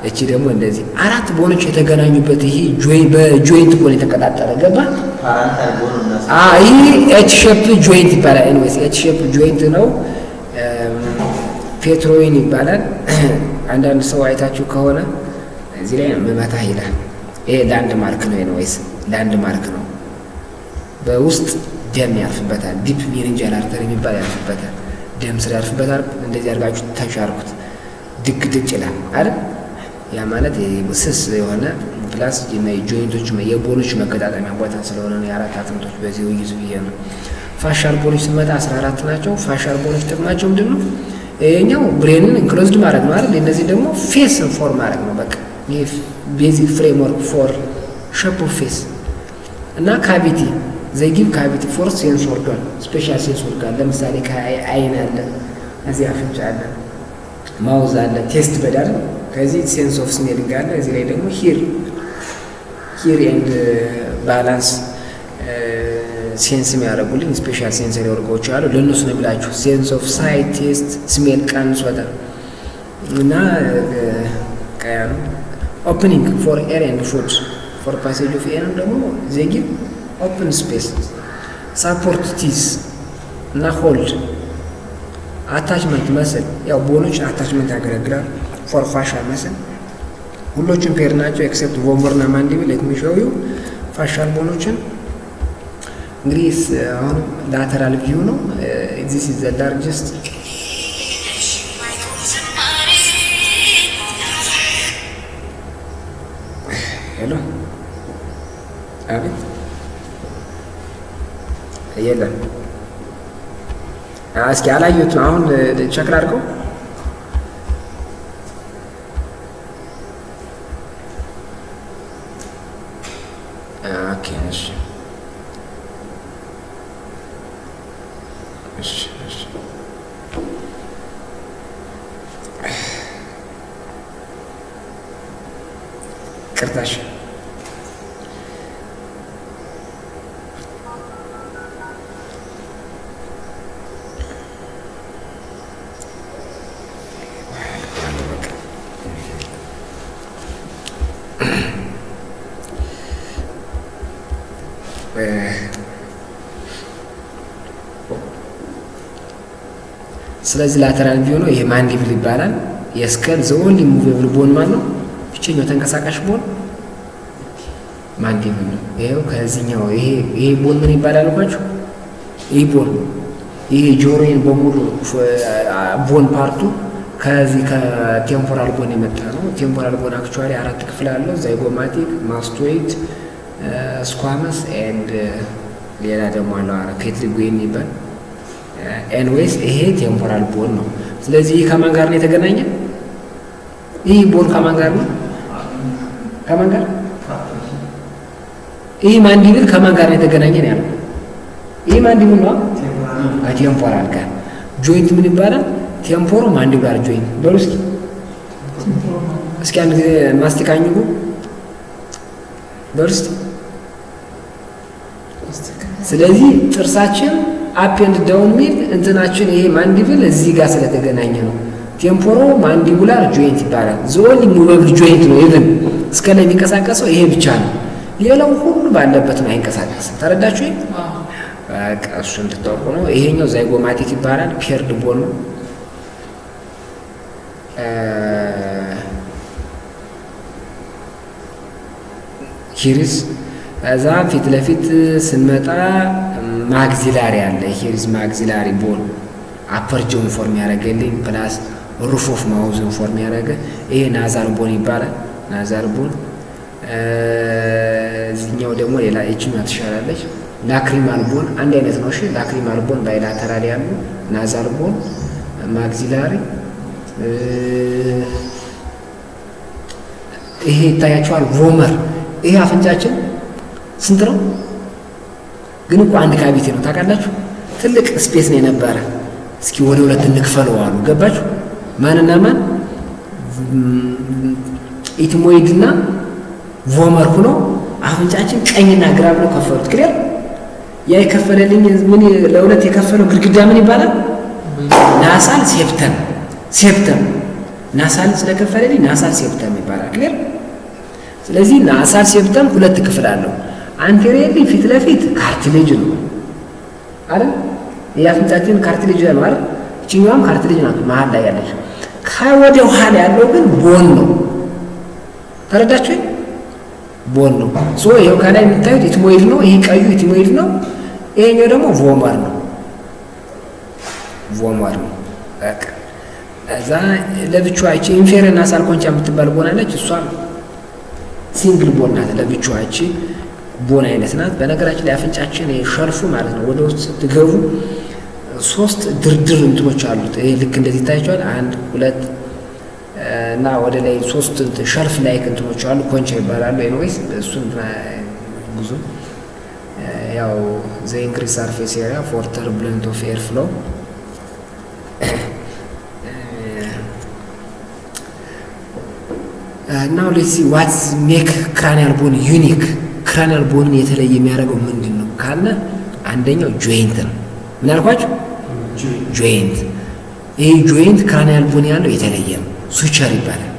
እቺ ደግሞ እንደዚህ 4 ቦኖች የተገናኙበት ይሄ በጆይንት ቦን የተቀጣጠለ ገባ። ይሄ ኤች ሼፕ ጆይንት ይባላል። ኤኒዌይስ ኤች ሼፕ ጆይንት ነው። ፔትሮይን ይባላል። አንዳንድ ሰው አይታችሁ ከሆነ እዚህ ላይ መመታ ይላል። ይሄ ላንድ ማርክ ነው። ኤኒዌይስ ላንድ ማርክ ነው። በውስጥ ደም ያርፍበታል። ዲፕ ሜኒንጃል አርተሪ የሚባል ያርፍበታል። ደም ስር ያርፍበታል። እንደዚህ አድርጋችሁ ተሻርኩት ድቅ ይላል አይደል? ያ ማለት ስስ የሆነ ፕላስ ጆይንቶች የቦኖች መገጣጠሚያ ቦታ ስለሆነ ነው። የአራት አጥንቶች በዚህ ውይይት ብዬ ነው። ፋሻል ቦኖች ስመጣ 14 ናቸው። ፋሻል ቦኖች ጥቅማቸው ምንድን ነው? ይሄኛው ብሬንን ኢንክሎዝድ ማድረግ ነው አይደል? እነዚህ ደግሞ ፌስን ፎርም ማድረግ ነው። በቃ ይሄ ቤዚክ ፍሬምወርክ ፎር ሼፕ ኦፍ ፌስ እና ካቪቲ ዘይ ጊቭ ካቪቲ ፎር ሴንስ ኦርጋን ስፔሻል ሴንስ ኦርጋን። ለምሳሌ ከአይን አለ፣ እዚህ አፍንጫ አለ፣ ማውዝ አለ፣ ቴስት በድ አለ። ከዚህ ሴንስ ኦፍ ስሜሊንግ አለ። እዚህ ላይ ደግሞ ሂር ኤንድ ባላንስ ሴንስ የሚያደርጉልኝ ስፔሻል ሴንሰሪ ኦርጋኖች አሉ። ለእነሱ ነው ብላችሁ ሴንስ ኦፍ ሳይት፣ ቴስት፣ ስሜል ቀንሶታ እና ቀያ ነው። ኦፕኒንግ ፎር ኤር ኤንድ ፉድ ፎር ፓሴጅ ኦፍ ኤር ደግሞ ዜጊ ኦፕን ስፔስ ሳፖርት ቲስ እና ሆልድ አታችመንት መስል ያው ቦኖች አታችመንት ያገለግላል። ፎር ፋሻል መስል ሁሎቹም ፔር ናቸው ኤክሴፕት ቮምበር እና ማንዲብል ለሚሾዩ ፋሻል ቦኖችን እንግዲህ አሁን ላተራል ቪው ነው። ዚስ ኢዝ ዘ ላርጀስት ሄሎ አቤት የለም እስኪ አላየሁትም። አሁን ቼክ ላድርገው። ኦኬ እሺ እሺ እሺ ቅርታሽ ስለዚህ ላተራል ቪው ነው። ይሄ ማንዲብል ይባላል። የስከል ዘ ኦንሊ ሙቬብል ቦን ማለት ነው። ብቸኛው ተንቀሳቃሽ ቦን ማንዲብል ነው። ይሄው ከዚህኛው ይሄ ቦን ምን ይባላል አልኳችሁ? ይሄ ቦን ይሄ ጆሮዬን በሙሉ ቦን ፓርቱ ከዚህ ከቴምፖራል ቦን የመጣ ነው። ቴምፖራል ቦን አክቹዋሊ 4 ክፍል አለው። ዛይጎማቲክ፣ ማስቶይድ፣ ስኳመስ ኤንድ ሌላ ደግሞ አለው ፔትሪጎ የሚባል ኤንዌይስ ይሄ ቴምፖራል ቦን ነው። ስለዚህ ይህ ከማን ጋር ነው የተገናኘ? ይህ ቦን ከማን ጋር ነው? ከማን ጋር? ይህ ማንዲብል ከማን ጋር ነው የተገናኘ ነው ያለው? ይህ ማንዲብል ነው ከቴምፖራል ጋር። ጆይንት ምን ይባላል? ቴምፖሮ ማንዲቡላር ጆይንት በሉ እስኪ። እስኪ አንድ ጊዜ ማስቲካኝጉ በሉ እስኪ። ስለዚህ ጥርሳችን አፕ ኤንድ ዳውን ሚል እንትናችን ይሄ ማንዲብል እዚህ ጋር ስለተገናኘ ነው ቴምፖሮ ማንዲቡላር ጆይንት ይባላል። ዞን ሙቨብል ጆይንት ነው። ኢቭን እስከ ላይ የሚንቀሳቀሰው ይሄ ብቻ ነው። ሌላው ሁሉ ባለበት ነው አይንቀሳቀስም። ተረዳችሁ? በቃ እሱ እንድታውቁ ነው። ይሄኛው ዛይጎማቲክ ይባላል። ፔርድ ቦን ነው። ሂሪስ እዛ ፊት ለፊት ስንመጣ ማግዚላሪ አለ። ሂሪስ ማግዚላሪ ቦን አፐር ጆን ፎርም ያደረገልኝ ፕላስ ሩፍ ኦፍ ማውዝን ፎርም ያደረገ ይሄ ናዛል ቦን ይባላል። ናዛል ቦን እዚህኛው ደግሞ ሌላ እችኛ ትሻላለች። ላክሪማል ቦን አንድ አይነት ነው። እሺ ላክሪማል ቦን ባይላተራል ያሉ ናዛል ቦን ማግዚላሪ ይሄ ይታያቸዋል። ቮመር ይሄ አፍንጫችን ስንት ነው? ግን እኮ አንድ ካቪቲ ነው ታውቃላችሁ። ትልቅ ስፔስ ነው የነበረ። እስኪ ወደ ሁለት እንክፈለው አሉ። ገባችሁ? ማንና ማን? ኢትሞይድና ቮመር ሆኖ አፍንጫችን ቀኝና ግራ ብለው ከፈሉት። ክሊር ያ የከፈለልኝ ምን ለሁለት የከፈለው ግድግዳ ምን ይባላል? ናሳል ሴፕተም። ሴፕተም ናሳል ስለከፈለልኝ ናሳል ሴፕተም ይባላል። ክሊር። ስለዚህ ናሳል ሴፕተም ሁለት ክፍል አለው። አንቴሪየርሊ ፊት ለፊት ካርቲሌጅ ነው አይደል? የአፍንጫችን ካርቲሌጅ ነው አይደል? እቺኛዋም ካርቲሌጅ ናት መሀል ላይ ያለች። ከወደ ኋላ ያለው ግን ቦን ነው። ተረዳችሁ? ቦን ነው። ሶ ይሄው ከላይ የምታዩት ኢትሞይድ ነው። ይሄ ቀዩ ኢትሞይድ ነው። ይሄኛው ደግሞ ቮመር ነው። ቮመር ነው። በቃ እዛ ለብቻዋ እቺ ኢንፌሪየር ናሳል ኮንቻ የምትባል ቦን አለች። እሷም ሲንግል ቦን ናት። ለብቻዋ እቺ ቦን አይነት ናት። በነገራችን ላይ አፍንጫችን ሸልፉ ማለት ነው። ወደ ውስጥ ስትገቡ 3 ድርድር እንትኖች አሉት። ይሄ ልክ እንደዚህ ታያቸዋል። 1 2 እና ወደ ላይ 3 ሸልፍ ላይ እንትኖች አሉ። ኮንቻ ይባላሉ። ኤኒዌይስ እሱን ብዙ ያው ዘ ኢንክሪዝ ሰርፌስ ኤሪያ ፎር ተርቡለንት ኦፍ ኤር ፍሎ ናው ሌትስ ሲ ዋትስ ሜክ ክራኒያል ቦን ዩኒክ። ክራኒያል ቦንን የተለየ የሚያደርገው ምንድን ነው ካለ አንደኛው ጆይንት ነው። ምን አልኳችሁ? ጆይንት። ይሄ ጆይንት ክራኒያል ቦን ያለው የተለየ ነው። ሱቸር ይባላል።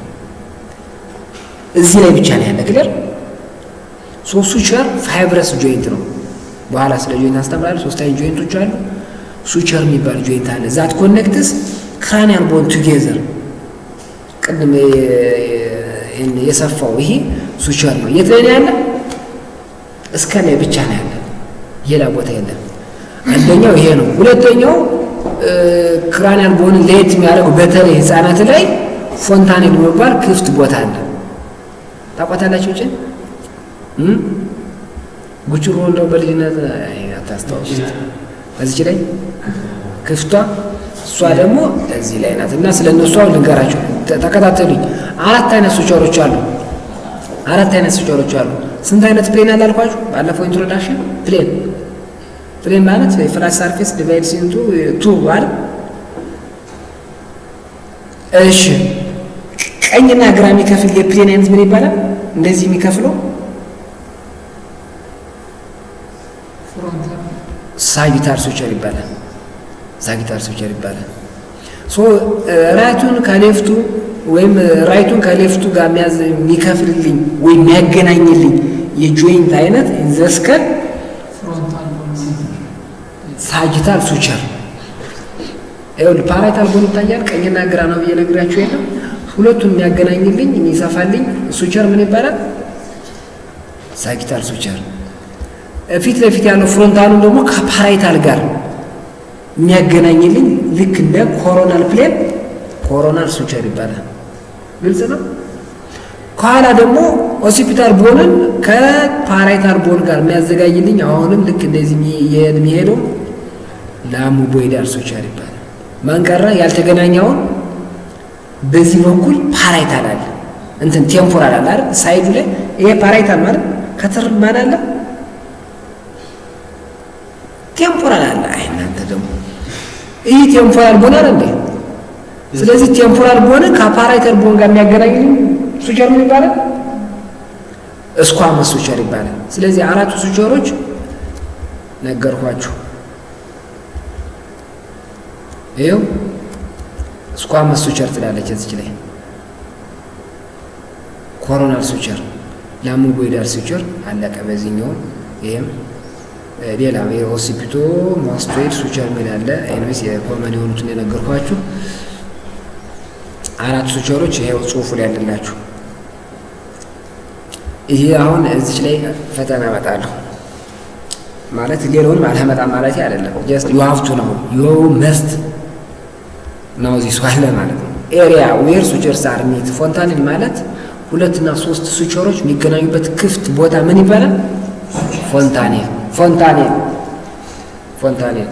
እዚህ ላይ ብቻ ነው ያለ። ክሊር። ሱቸር ፋይብረስ ጆይንት ነው። በኋላ ስለ ጆይንት አስተምራለሁ። 3 አይነት ጆይንቶች አሉ። ሱቸር የሚባል ጆይንት አለ። ዛት ኮኔክትስ ክራኒያል ቦን ቱጌዘር። ቅድም የሰፋው ይሄ ሱቸር ነው። የት ላይ ነው ያለ? እስከ ላይ ብቻ ነው ያለ፣ ሌላ ቦታ የለም። አንደኛው ይሄ ነው። ሁለተኛው ክራኒያል ቦንን ለየት የሚያደርገው በተለይ ህፃናት ላይ ፎንታኔል የሚባል ክፍት ቦታ አለ። ታውቃታላችሁ? እጭ ጉጭሮ እንደው በልጅነት አታስታውሱት? እዚች ላይ ክፍቷ እሷ ደግሞ እዚህ ላይ ናት። እና ስለነሱ አሁን ልንገራችሁ፣ ተከታተሉኝ። አራት አይነት ሱቸሮች አሉ። ስንት አይነት ፕሌን አለ አልኳችሁ ባለፈው ኢንትሮዳክሽን? ፕሌን ማለት ፍላት ሰርፌስ ዲቫይድስ ኢንቱ ቱ አይደል? እሺ ቀኝና ግራ የሚከፍል የፕሌን አይነት ምን ይባላል? እንደዚህ የሚከፍለው ሳጊታል ሱቸር ይባላል። ሶ ራይቱን ከሌፍቱ ወይም ራይቱን ከሌፍቱ ጋር የሚከፍልልኝ ወይም የሚያገናኝልኝ የጆይንት አይነት ኢንዘስከል ሳጂታል ሱቸር። ይኸውልህ ፓራይታል ቦን ይታያል። ቀኝና ግራ ነው ብዬ ነግራችሁ የለም። ሁለቱን የሚያገናኝልኝ የሚሰፋልኝ ሱቸር ምን ይባላል? ሳጂታል ሱቸር። ፊት ለፊት ያለው ፍሮንታሉን ደግሞ ከፓራይታል ጋር የሚያገናኝልኝ ልክ እንደ ኮሮናል ፕሌን ኮሮናል ሱቸር ይባላል። ግልጽ ነው። ከኋላ ደግሞ ኦሲፒታል ቦንን ከፓራይታል ቦን ጋር የሚያዘጋጅልኝ አሁንም ልክ እንደዚህ የሚሄደው ላሙቦይዳል ሱቸር ይባላል። ማንቀራ ያልተገናኘውን በዚህ በኩል ፓራይታል አለ እንትን ቴምፖራል አለ አይደል? ሳይዱ ላይ ይሄ ፓራይታል ማለት ከተር ማን አለ? ቴምፖራል አለ። አይ እናንተ ደግሞ ይሄ ቴምፖራል ቦን አይደል እንዴ? ስለዚህ ቴምፖራል ቦንን ከፓራይታል ቦን ጋር የሚያገናኝልኝ ሱቸር ምን ይባላል? ስኳመስ ሱቸር ይባላል። ስለዚህ አራቱ ሱቸሮች ነገርኳችሁ። ይኸው ስኳመስ ሱቸር ትላለች እዚች ላይ ኮሮናል ሱቸር፣ ላሙቦይዳል ሱቸር አለቀ በዚህኛው። ይሄም ሌላ የኦሲፒቶ ማስቶይድ ሱቸር ምን አለ? ኤንቪስ የኮመን የሆኑትን የነገርኳችሁ አራት ሱቸሮች ይሄው ጽሁፉ ላይ ያለላችሁ። ይሄ አሁን እዚች ላይ ፈተና እመጣለሁ ማለት ሌላውን አልመጣም ማለት አይደለም። ጀስት ዩ ሃቭ ቱ ነው ዩ መስት ነው ዚስ ዋለ ማለት ነው። ኤሪያ ዌር ሱቸርስ አር ሚት ፎንታኔል ማለት ሁለትና ሶስት ሱቸሮች የሚገናኙበት ክፍት ቦታ ምን ይባላል? ፎንታኔል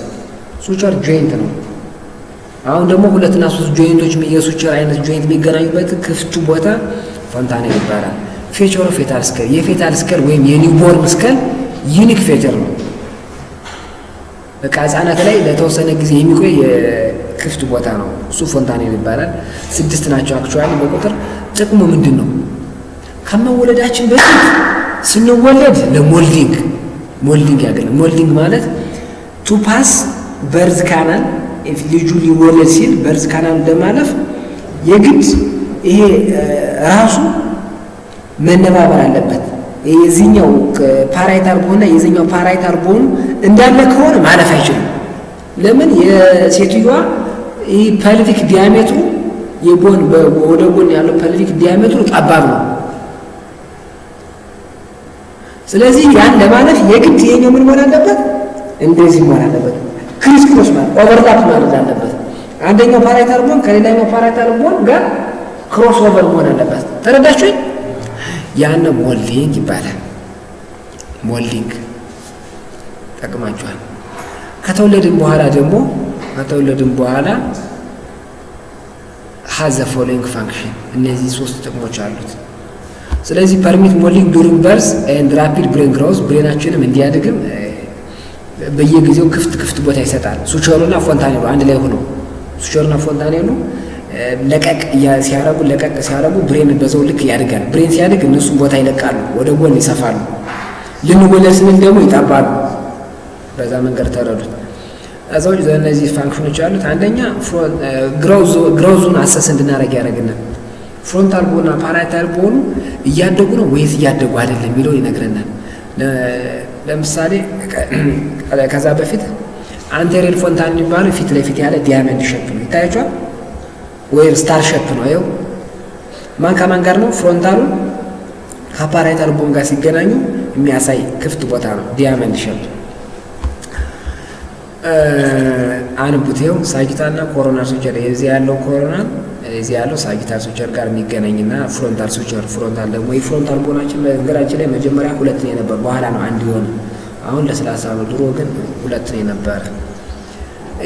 ሱቸር ጆይንት ነው። አሁን ደግሞ ሁለትና ሶስት ጆይንቶች የሱቸር አይነት ጆይንት የሚገናኙበት ክፍቱ ቦታ ፎንታኔል ይባላል። ፌቸር ኦፍ ፌታል ስከል የፌታል ስከል ወይም የኒውቦርን ስከል ዩኒክ ፌቸር ነው። በቃ ህጻናት ላይ ለተወሰነ ጊዜ የሚቆይ የክፍት ቦታ ነው። እሱ ፎንታኔል ይባላል። 6 ናቸው አክቹዋሊ በቁጥር። ጥቅሙ ምንድን ነው? ከመወለዳችን በፊት ስንወለድ ለሞልዲንግ ያገለግላል። ሞልዲንግ ማለት ቱ ፓስ በርዝ ካናል ልጁ ሊወለድ ሲል በርዝ ካናል እንደማለፍ የግድ ይሄ ራሱ መነባበር አለበት። የዚህኛው ፓራይታል ቦንና የዚህኛው ፓራይታል ቦን እንዳለ ከሆነ ማለፍ አይችልም። ለምን? የሴትዮዋ ይህ ፐልቪክ ዲያሜትሩ የቦን ወደ ጎን ያለው ፐልቪክ ዲያሜትሩ ጠባብ ነው። ስለዚህ ያን ለማለፍ የግድ ይሄኛው ምን መሆን አለበት? እንደዚህ መሆን አለበት። ክሪስ ክሮስ ማለት ኦቨርላፕ ማለት አለበት። አንደኛው ፓራይታል ቦን ከሌላኛው ፓራይታል ቦን ጋር ክሮስ ኦቨር መሆን አለበት። ተረዳችሁ? ያን ሞልዲንግ ይባላል። ሞልዲንግ ጠቅማችኋል። ከተወለድን በኋላ has the following function እነዚህ 3 ጥቅሞች አሉት። ስለዚህ ፐርሚት ሞልዲንግ ዱሪንግ በርዝ ኤንድ ራፒድ ብሬን ግሮዝ ብሬናችንም እንዲያድግም በየጊዜው ክፍት ቦታ ይሰጣል። ሱቸሩና ፎንታኔሉ አንድ ላይ ሆኖ ሱቸሩና ፎንታኔሉ ለቀቅ ሲያረጉ ብሬን በዛው ልክ ያድጋል። ብሬን ሲያድግ እነሱ ቦታ ይለቃሉ፣ ወደ ጎን ይሰፋሉ። ልንወለድ ስንል ደግሞ ይጣባሉ። በዛ መንገድ ተረዱት። እዛው እነዚህ ፋንክሽኖች አሉት። አንደኛ ግሮዙን አሰስ እንድናረግ ያደርግናል። ፍሮንታል ቦንና ፓራይታል ቦኑ እያደጉ ነው ወይስ እያደጉ አይደለም የሚለው ይነግረናል። ለምሳሌ ከዛ በፊት አንቴሪየር ፎንታን የሚባለው ፊት ለፊት ያለ ዲያመንድ ሼፕ ነው፣ ይታያችኋል። ወይም ስታር ሼፕ ነው። ይኸው ማን ከማን ጋር ነው? ፍሮንታሉን ከፓራይታል ቦን ጋር ሲገናኙ የሚያሳይ ክፍት ቦታ ነው፣ ዲያመንድ ሼፕ። አንቡት ይኸው ሳጂታልና ኮሮናል ሱቸር፣ የዚህ ያለው ኮሮናል እዚህ ያለው ሳጂታል ሱቸር ጋር የሚገናኝና ፍሮንታል ሱቸር። ፍሮንታል ደግሞ የፍሮንታል ቦናችን በእግራችን ላይ መጀመሪያ 2 ነው የነበር፣ በኋላ ነው 1 የሆነ። አሁን ለስላሳ ነው። ድሮ ግን 2 ነው የነበረ።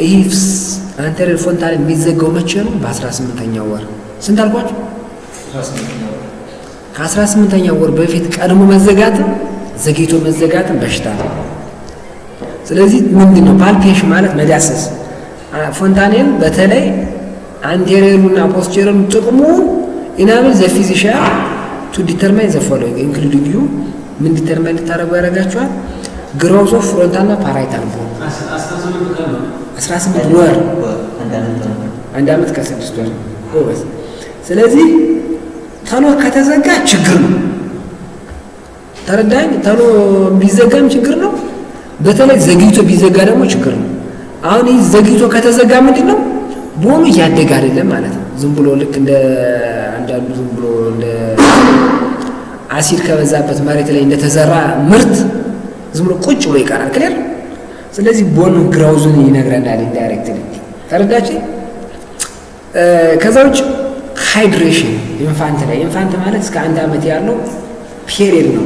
ይህ አንቴሪየር ፎንታኔል የሚዘጋው መቼ ነው? በ18ኛው ወር። ስንት አልኳችሁ? ከ18ኛው ወር በፊት ቀድሞ መዘጋትም ዘግይቶ መዘጋትም በሽታ ነው። ስለዚህ ምንድን ነው ፓልፔሽን ማለት መዳሰስ። ፎንታኔል በተለይ አንቴሪየሩና ፖስቴሪየሩ ጥቅሙ ኢናብል ዘ ፊዚሻን ቱ ዲተርማይን ዘ ፎሎዊንግ ኢንክሉዲንግ ዩ ምን ዲተርማይን ልታደርጉ ያደርጋችኋል? ግሮዝ ኦፍ ፍሮንታልና ፓራይታል ቦን 18 ወር 1 ዓመት ከ6 ወር ጎበዝ። ስለዚህ ተሎ ከተዘጋ ችግር ነው። ተረዳኝ። ተሎ ቢዘጋም ችግር ነው። በተለይ ዘግይቶ ቢዘጋ ደግሞ ችግር ነው። አሁን ይህ ዘግይቶ ከተዘጋ ምንድን ነው ቦኑ እያደገ አይደለም ማለት ነው። ዝም ብሎ ልክ እንደ አንዳንዱ ዝም ብሎ እንደ አሲድ ከበዛበት መሬት ላይ እንደተዘራ ምርት ዝም ብሎ ቁጭ ብሎ ይቀራል። ክሊር። ስለዚህ ቦኑ ግራውዙን ይነግረናል ኢንዳይሬክትሊ። ተረዳችሁ? ከዛ ውጭ ሃይድሬሽን ኢንፋንት ማለት እስከ 1 ዓመት ያለው ፔሪየድ ነው።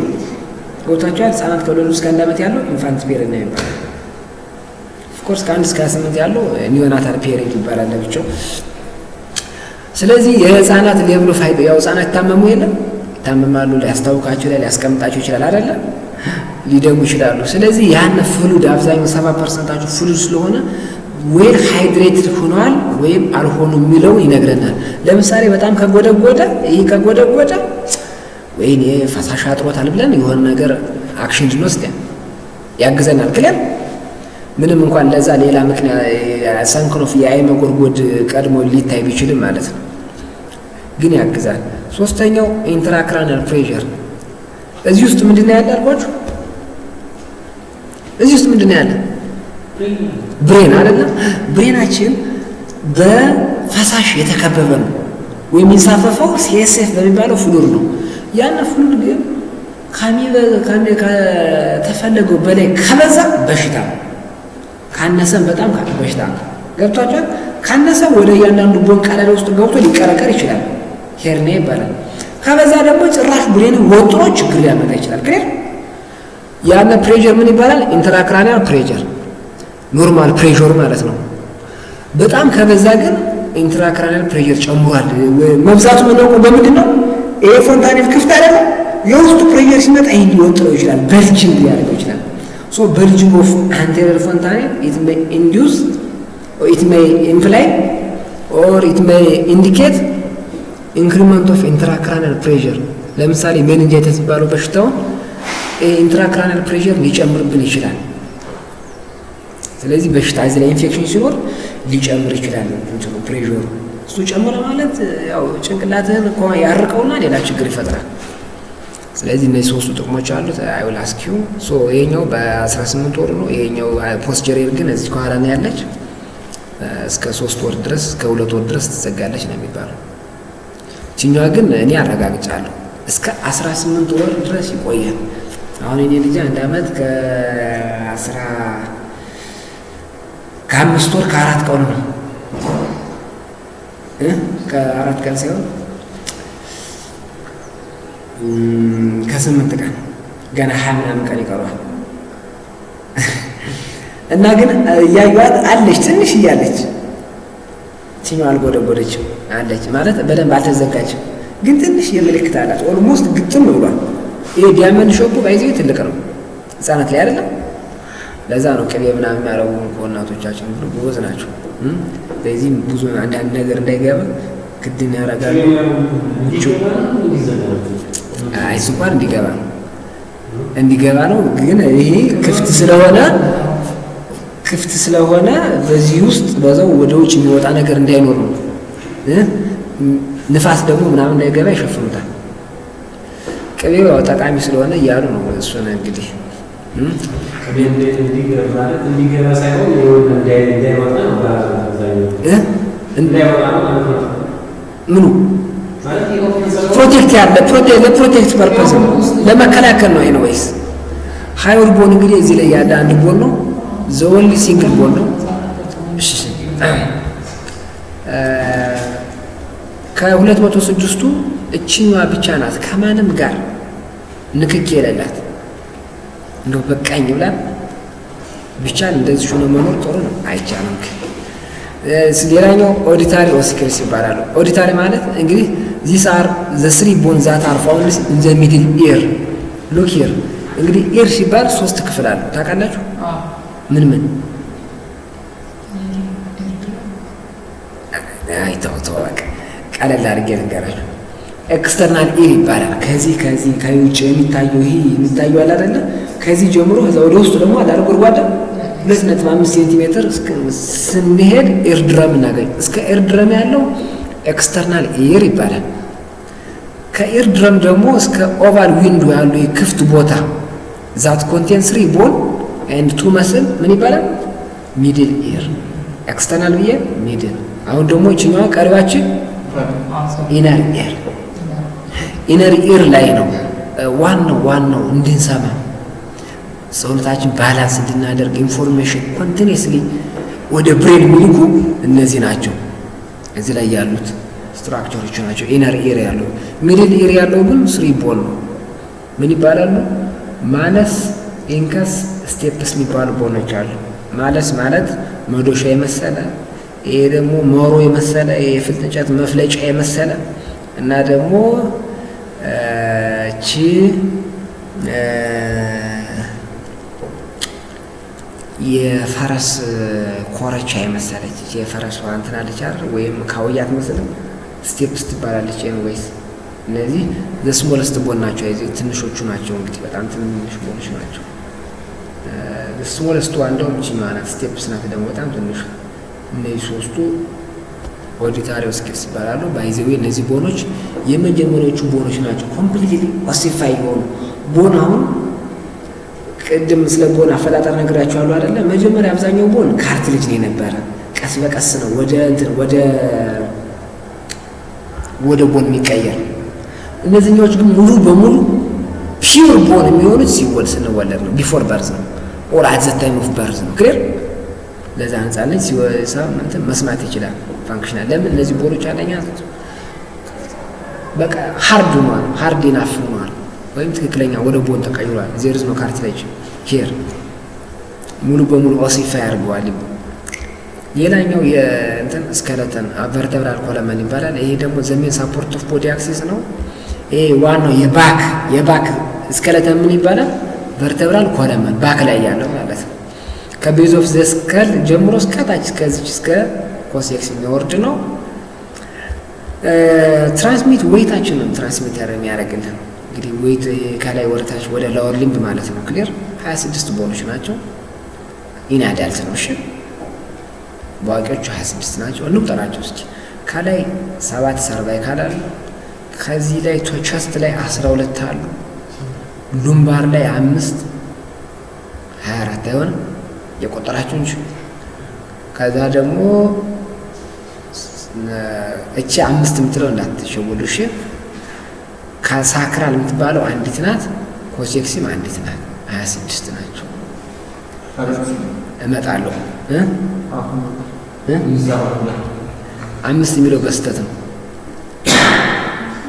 ገብታችኋል? ህጻናት ከወለዱ እስከ 1 ዓመት ያለው ኢንፋንት ፔሪየድ ነው የሚባለው። ኦፍኮርስ ከ1 እስከ 28 ያለው ኒዮናታል ፔሪየድ ይባላል ለብቻው። ስለዚህ የህፃናት ሌቭል ኦፍ ያው ህፃናት ታመሙ የለም ይታመማሉ፣ ሊያስታውቃቸው ላይ ሊያስቀምጣቸው ይችላል አይደለ? ሊደሙ ይችላሉ። ስለዚህ ያን ፍሉድ አብዛኛው 70% ፍሉድ ስለሆነ ዌል ሃይድሬትድ ሆኗል ወይም አልሆኑም የሚለው ይነግረናል። ለምሳሌ በጣም ከጎደጎደ ወይኔ ፈሳሽ አጥሮታል ብለን የሆነ ነገር አክሽን እንድንወስድ ያግዘናል። ክሊር። ምንም እንኳን ለዛ ሌላ ምክንያት ሰንክኖፍ የአይ መጎርጎድ ቀድሞ ሊታይ ቢችልም ማለት ነው፣ ግን ያግዛል። ሶስተኛው ኢንትራክራኒያል ፕሬሸር። እዚህ ውስጥ ምንድነው ያለ አልኳችሁ? እዚህ ውስጥ ምንድነው ያለ? ብሬን አይደለ? ብሬናችን በፈሳሽ የተከበበ ነው ወይም የሚንሳፈፈው ሲኤስኤፍ በሚባለው ፍሉድ ነው። ያን ፍሉድ ግን ከተፈለገው በላይ ከበዛ በሽታ ነው፣ ካነሰም በጣም በሽታ ነው። ገብቷችኋል? ካነሰ ወደ እያንዳንዱ ቦን ቀዳዳ ውስጥ ገብቶ ሊቀረቀር ይችላል፣ ሄርኒያ ይባላል። ከበዛ ደግሞ ጭራሽ ብሬንን ወጥሮ ችግር ሊያመጣ ይችላል። ክሊር። ያን ፕሬሸር ምን ይባላል? ኢንትራክራኒያል ፕሬሸር፣ ኖርማል ፕሬሸር ማለት ነው። በጣም ከበዛ ግን ኢንትራክራኒያል ፕሬሸር ጨምሯል። መብዛቱ በምንድን ነው? ይሄ ፎንታኔል ክፍት አይደለም፣ የውስጡ ፕሬሸር ሲመጣ ይሄን ሊወጥረው ይችላል፣ በልጅንግ ሊያደርገው ይችላል። ሶ በልጅንግ ኦፍ አንቴሪየር ፎንታኔል ኢት ሜይ ኢንዲዩስ or it may imply or it may indicate increment of intracranial pressure። ለምሳሌ ሜኒንጃይተስ የሚባለው በሽታው ኢንትራክራኒያል ፕሬሸር ሊጨምርብን ይችላል። ስለዚህ በሽታ እዚህ ላይ ኢንፌክሽን ሲኖር ሊጨምር ይችላል እንትኑ ፕሬሸሩ። እሱ ጨምረ ማለት ያው ጭንቅላትህን እኮ ያርቀውና ሌላ ችግር ይፈጥራል። ስለዚህ እነዚህ ሶስቱ ጥቅሞች አሉት። አይ ዊል አስክ ዩ። ሶ ይሄኛው በ18 ወር ነው። ይሄኛው ፖስቸሬር ግን እዚህ ከኋላ ነው ያለች። እስከ 3 ወር ድረስ እስከ 2 ወር ድረስ ትዘጋለች ነው የሚባለው። እኛዋ ግን እኔ አረጋግጫለሁ እስከ 18 ወር ድረስ ይቆያል። አሁን እኔ ልጅ 1 ዓመት ከ5 ወር ከ4 ቀን ነው ከ4 ቀን ሳይሆን ከ8 ቀን ገና 20 ምናምን ቀን ይቀረዋል። እና ግን እያዩዋት አለች ትንሽ እያለች እችኛዋ አልጎደጎደችም አለች ማለት በደንብ አልተዘጋችም፣ ግን ትንሽ የምልክት አላት። ኦልሞስት ግጥም ብሏል። ይሄ ዳይመንድ ሾፑ ባይዘው ትልቅ ነው ህፃናት ላይ አይደለም። ለዛ ነው ቅቤ ምናምን የሚያረቡ እናቶቻችን ብሎ ጎበዝ ናቸው። ለዚህም ብዙ አንዳንድ ነገር እንዳይገባ ክድን ያደርጋሉ። አይ ስኳር እንዲገባ ነው። ግን ይሄ ክፍት ስለሆነ በዚህ ውስጥ በዛው ወደ ውጭ የሚወጣ ነገር እንዳይኖር ነው። ንፋስ ደግሞ ምናምን እንዳይገባ ይሸፍኑታል። ቅቤው ያው ጠቃሚ ስለሆነ እያሉ ነው። እሱን እንግዲህ እንዲገባ ሳይሆን እንዳይወጣ ነው። ምኑ ፕሮቴክት ለፕሮቴክት ፐርፐዝ ነው፣ ለመከላከል ነው። ኤኒዌይስ ሃይወር ቦን እንግዲህ እዚህ ላይ ያለ አንድ ቦን ነው። ዘወንሊ ሲንግል ቦን ነው። ከ206ቱ እችኛዋ ብቻ ናት ከማንም ጋር ንክኪ የሌላት እንደው በቃኝ ብላ ብቻ እንደዚህ ሆኖ መኖር ጥሩ ነው፣ አይቻልም። ሌላኛው ኦዲታሪ ኦሲክልስ ይባላሉ። ኦዲታሪ ማለት እንግዲህ ዚስ አር ዘ ስሪ ቦን ዛት አር ፋውንድ ኢን ዘ ሚድል ኢር። ሉክ ሂር እንግዲህ ኢር ሲባል 3 ክፍል አለው ታውቃላችሁ? ምን ተው በቃ ቀለል አድርጌ ልንገራችሁ። ኤክስተርናል ኢር ይባላል። ከዚህ ከውጭ የሚታየው ይሄ የሚታየው አለ አይደለ? ከዚህ ጀምሮ ከዛ ወደ ውስጥ ደግሞ አዳር ጎድጓዳ 2.5 ሴንቲሜትር ስንሄድ ኤርድረም እናገኝ። እስከ ኤርድረም ያለው ኤክስተርናል ኢር ይባላል። ከኤርድረም ደግሞ እስከ ኦቫል ዊንዶ ያለው የክፍት ቦታ ዛት ኮንቴን 3 ቦን ኤንድ 2 መስል ምን ይባላል? ሚድል ኢር። ኤክስተርናል ብዬ ሚድል። አሁን ደግሞ እቺኛዋ ቀሪዋችን ኢነር ኢር። ኢነር ኢር ላይ ነው ዋናው እንድንሰማ ሰውነታችን ባላንስ እንድናደርግ ኢንፎርሜሽን ኮንቲኒየስሊ ወደ ብሬን ሚልኩ እነዚህ ናቸው። እዚህ ላይ ያሉት ስትራክቸሮች ናቸው ኢነር ኢር ያለው። ሚድል ኢር ያለው ግን 3 ቦን ነው። ምን ይባላሉ? ማለስ፣ ኢንከስ፣ ስቴፕስ የሚባሉ ቦኖች አሉ። ማለስ ማለት መዶሻ የመሰለ፣ ይሄ ደግሞ ሞሮ የመሰለ የፍልጥ እንጨት መፍለጫ የመሰለ እና ደግሞ እቺ የፈረስ ኮረቻ የመሰለች የፈረስ እንትን አለች አይደል? ወይም ካውያት መስለም ስቴፕስ ትባላለች። ወይስ እነዚህ ዘስሞለስት ቦን ናቸው። እዚህ ትንሾቹ ናቸው። እንግዲህ በጣም ትንሽ ቦኖች ናቸው። ዘስሞለስቱ አንደውም እቺኛዋ ናት። ስቴፕስ ናት ደግሞ በጣም ትንሽ። እነዚህ 3ቱ ኦዲታሪ ኦሲክልስ ይባላሉ። ባይዘዌ እነዚህ ቦኖች የመጀመሪያዎቹ ቦኖች ናቸው። ኮምፕሊትሊ ኦሲፋይ የሆኑ ቦን። አሁን ቅድም ስለ ቦን አፈጣጠር ነግራችኋለሁ አይደለ? መጀመሪያ አብዛኛው ቦን ካርትሌጅ ነው የነበረ። ቀስ በቀስ ነው ወደ ቦን የሚቀየር። እነዚህኞች ግን ሙሉ በሙሉ ፒውር ቦን የሚሆኑት ስንወለድ ነው። ቢፎር በርዝ ነው ኦር አት ዘ ታይም ኦፍ በርዝ ነው። ክሊር። ለዛ ህፃን ልጅ እንትን መስማት ይችላል፣ ፋንክሽናል። ለምን? እነዚህ ቦኖች አንደኛ በቃ ሃርድ ሆኗል፣ ሃርድ ኢናፍ ሆኗል፣ ወይም ትክክለኛ ወደ ቦን ተቀይሯል። ዜርዝ ነው ካርትሌጅ ሂር ሙሉ በሙሉ ኦሲፋይ አድርገዋል። ሌላኛው የእንትን ስኬለተን ቨርተብራል ኮለመን ይባላል። ይሄ ደግሞ ዘሜን ሳፖርት ኦፍ ቦዲ አክሲስ ነው። ይሄ ዋናው የባክ ስኬለተን ምን ይባላል? ቨርተብራል ኮለመን ባክ ላይ ያለው ማለት ነው። ከቤዝ ኦፍ ዘ ስከል ጀምሮ እስከ ታች እስከዚች እስከ ኮሴክስ የሚወርድ ነው። ትራንስሚት ዌይታችንን ትራንስሚት የሚያደርግልን እንግዲህ ዌይት ከላይ ወደታች ወደ ላወር ሊምብ ማለት ነው። ክሊር 26 ቦኖች ናቸው። ኢን አዳልት ነው። እሺ በአዋቂዎቹ 26 ናቸው። እንቁጠራቸው እስኪ። ከላይ 7 ሰርቫይካል አሉ። ከዚህ ላይ ቸስት ላይ 12 አሉ። ሉምባር ላይ 5 24 አይሆንም? የቆጠራችሁ እንጂ። ከዛ ደግሞ እቺ 5 የምትለው እንዳትሸውሉ እሺ። ከሳክራል የምትባለው አንዲት ናት። ኮሴክሲም አንዲት ናት። 26 ናቸው። እመጣለሁ 5 የሚለው በስተት ነው።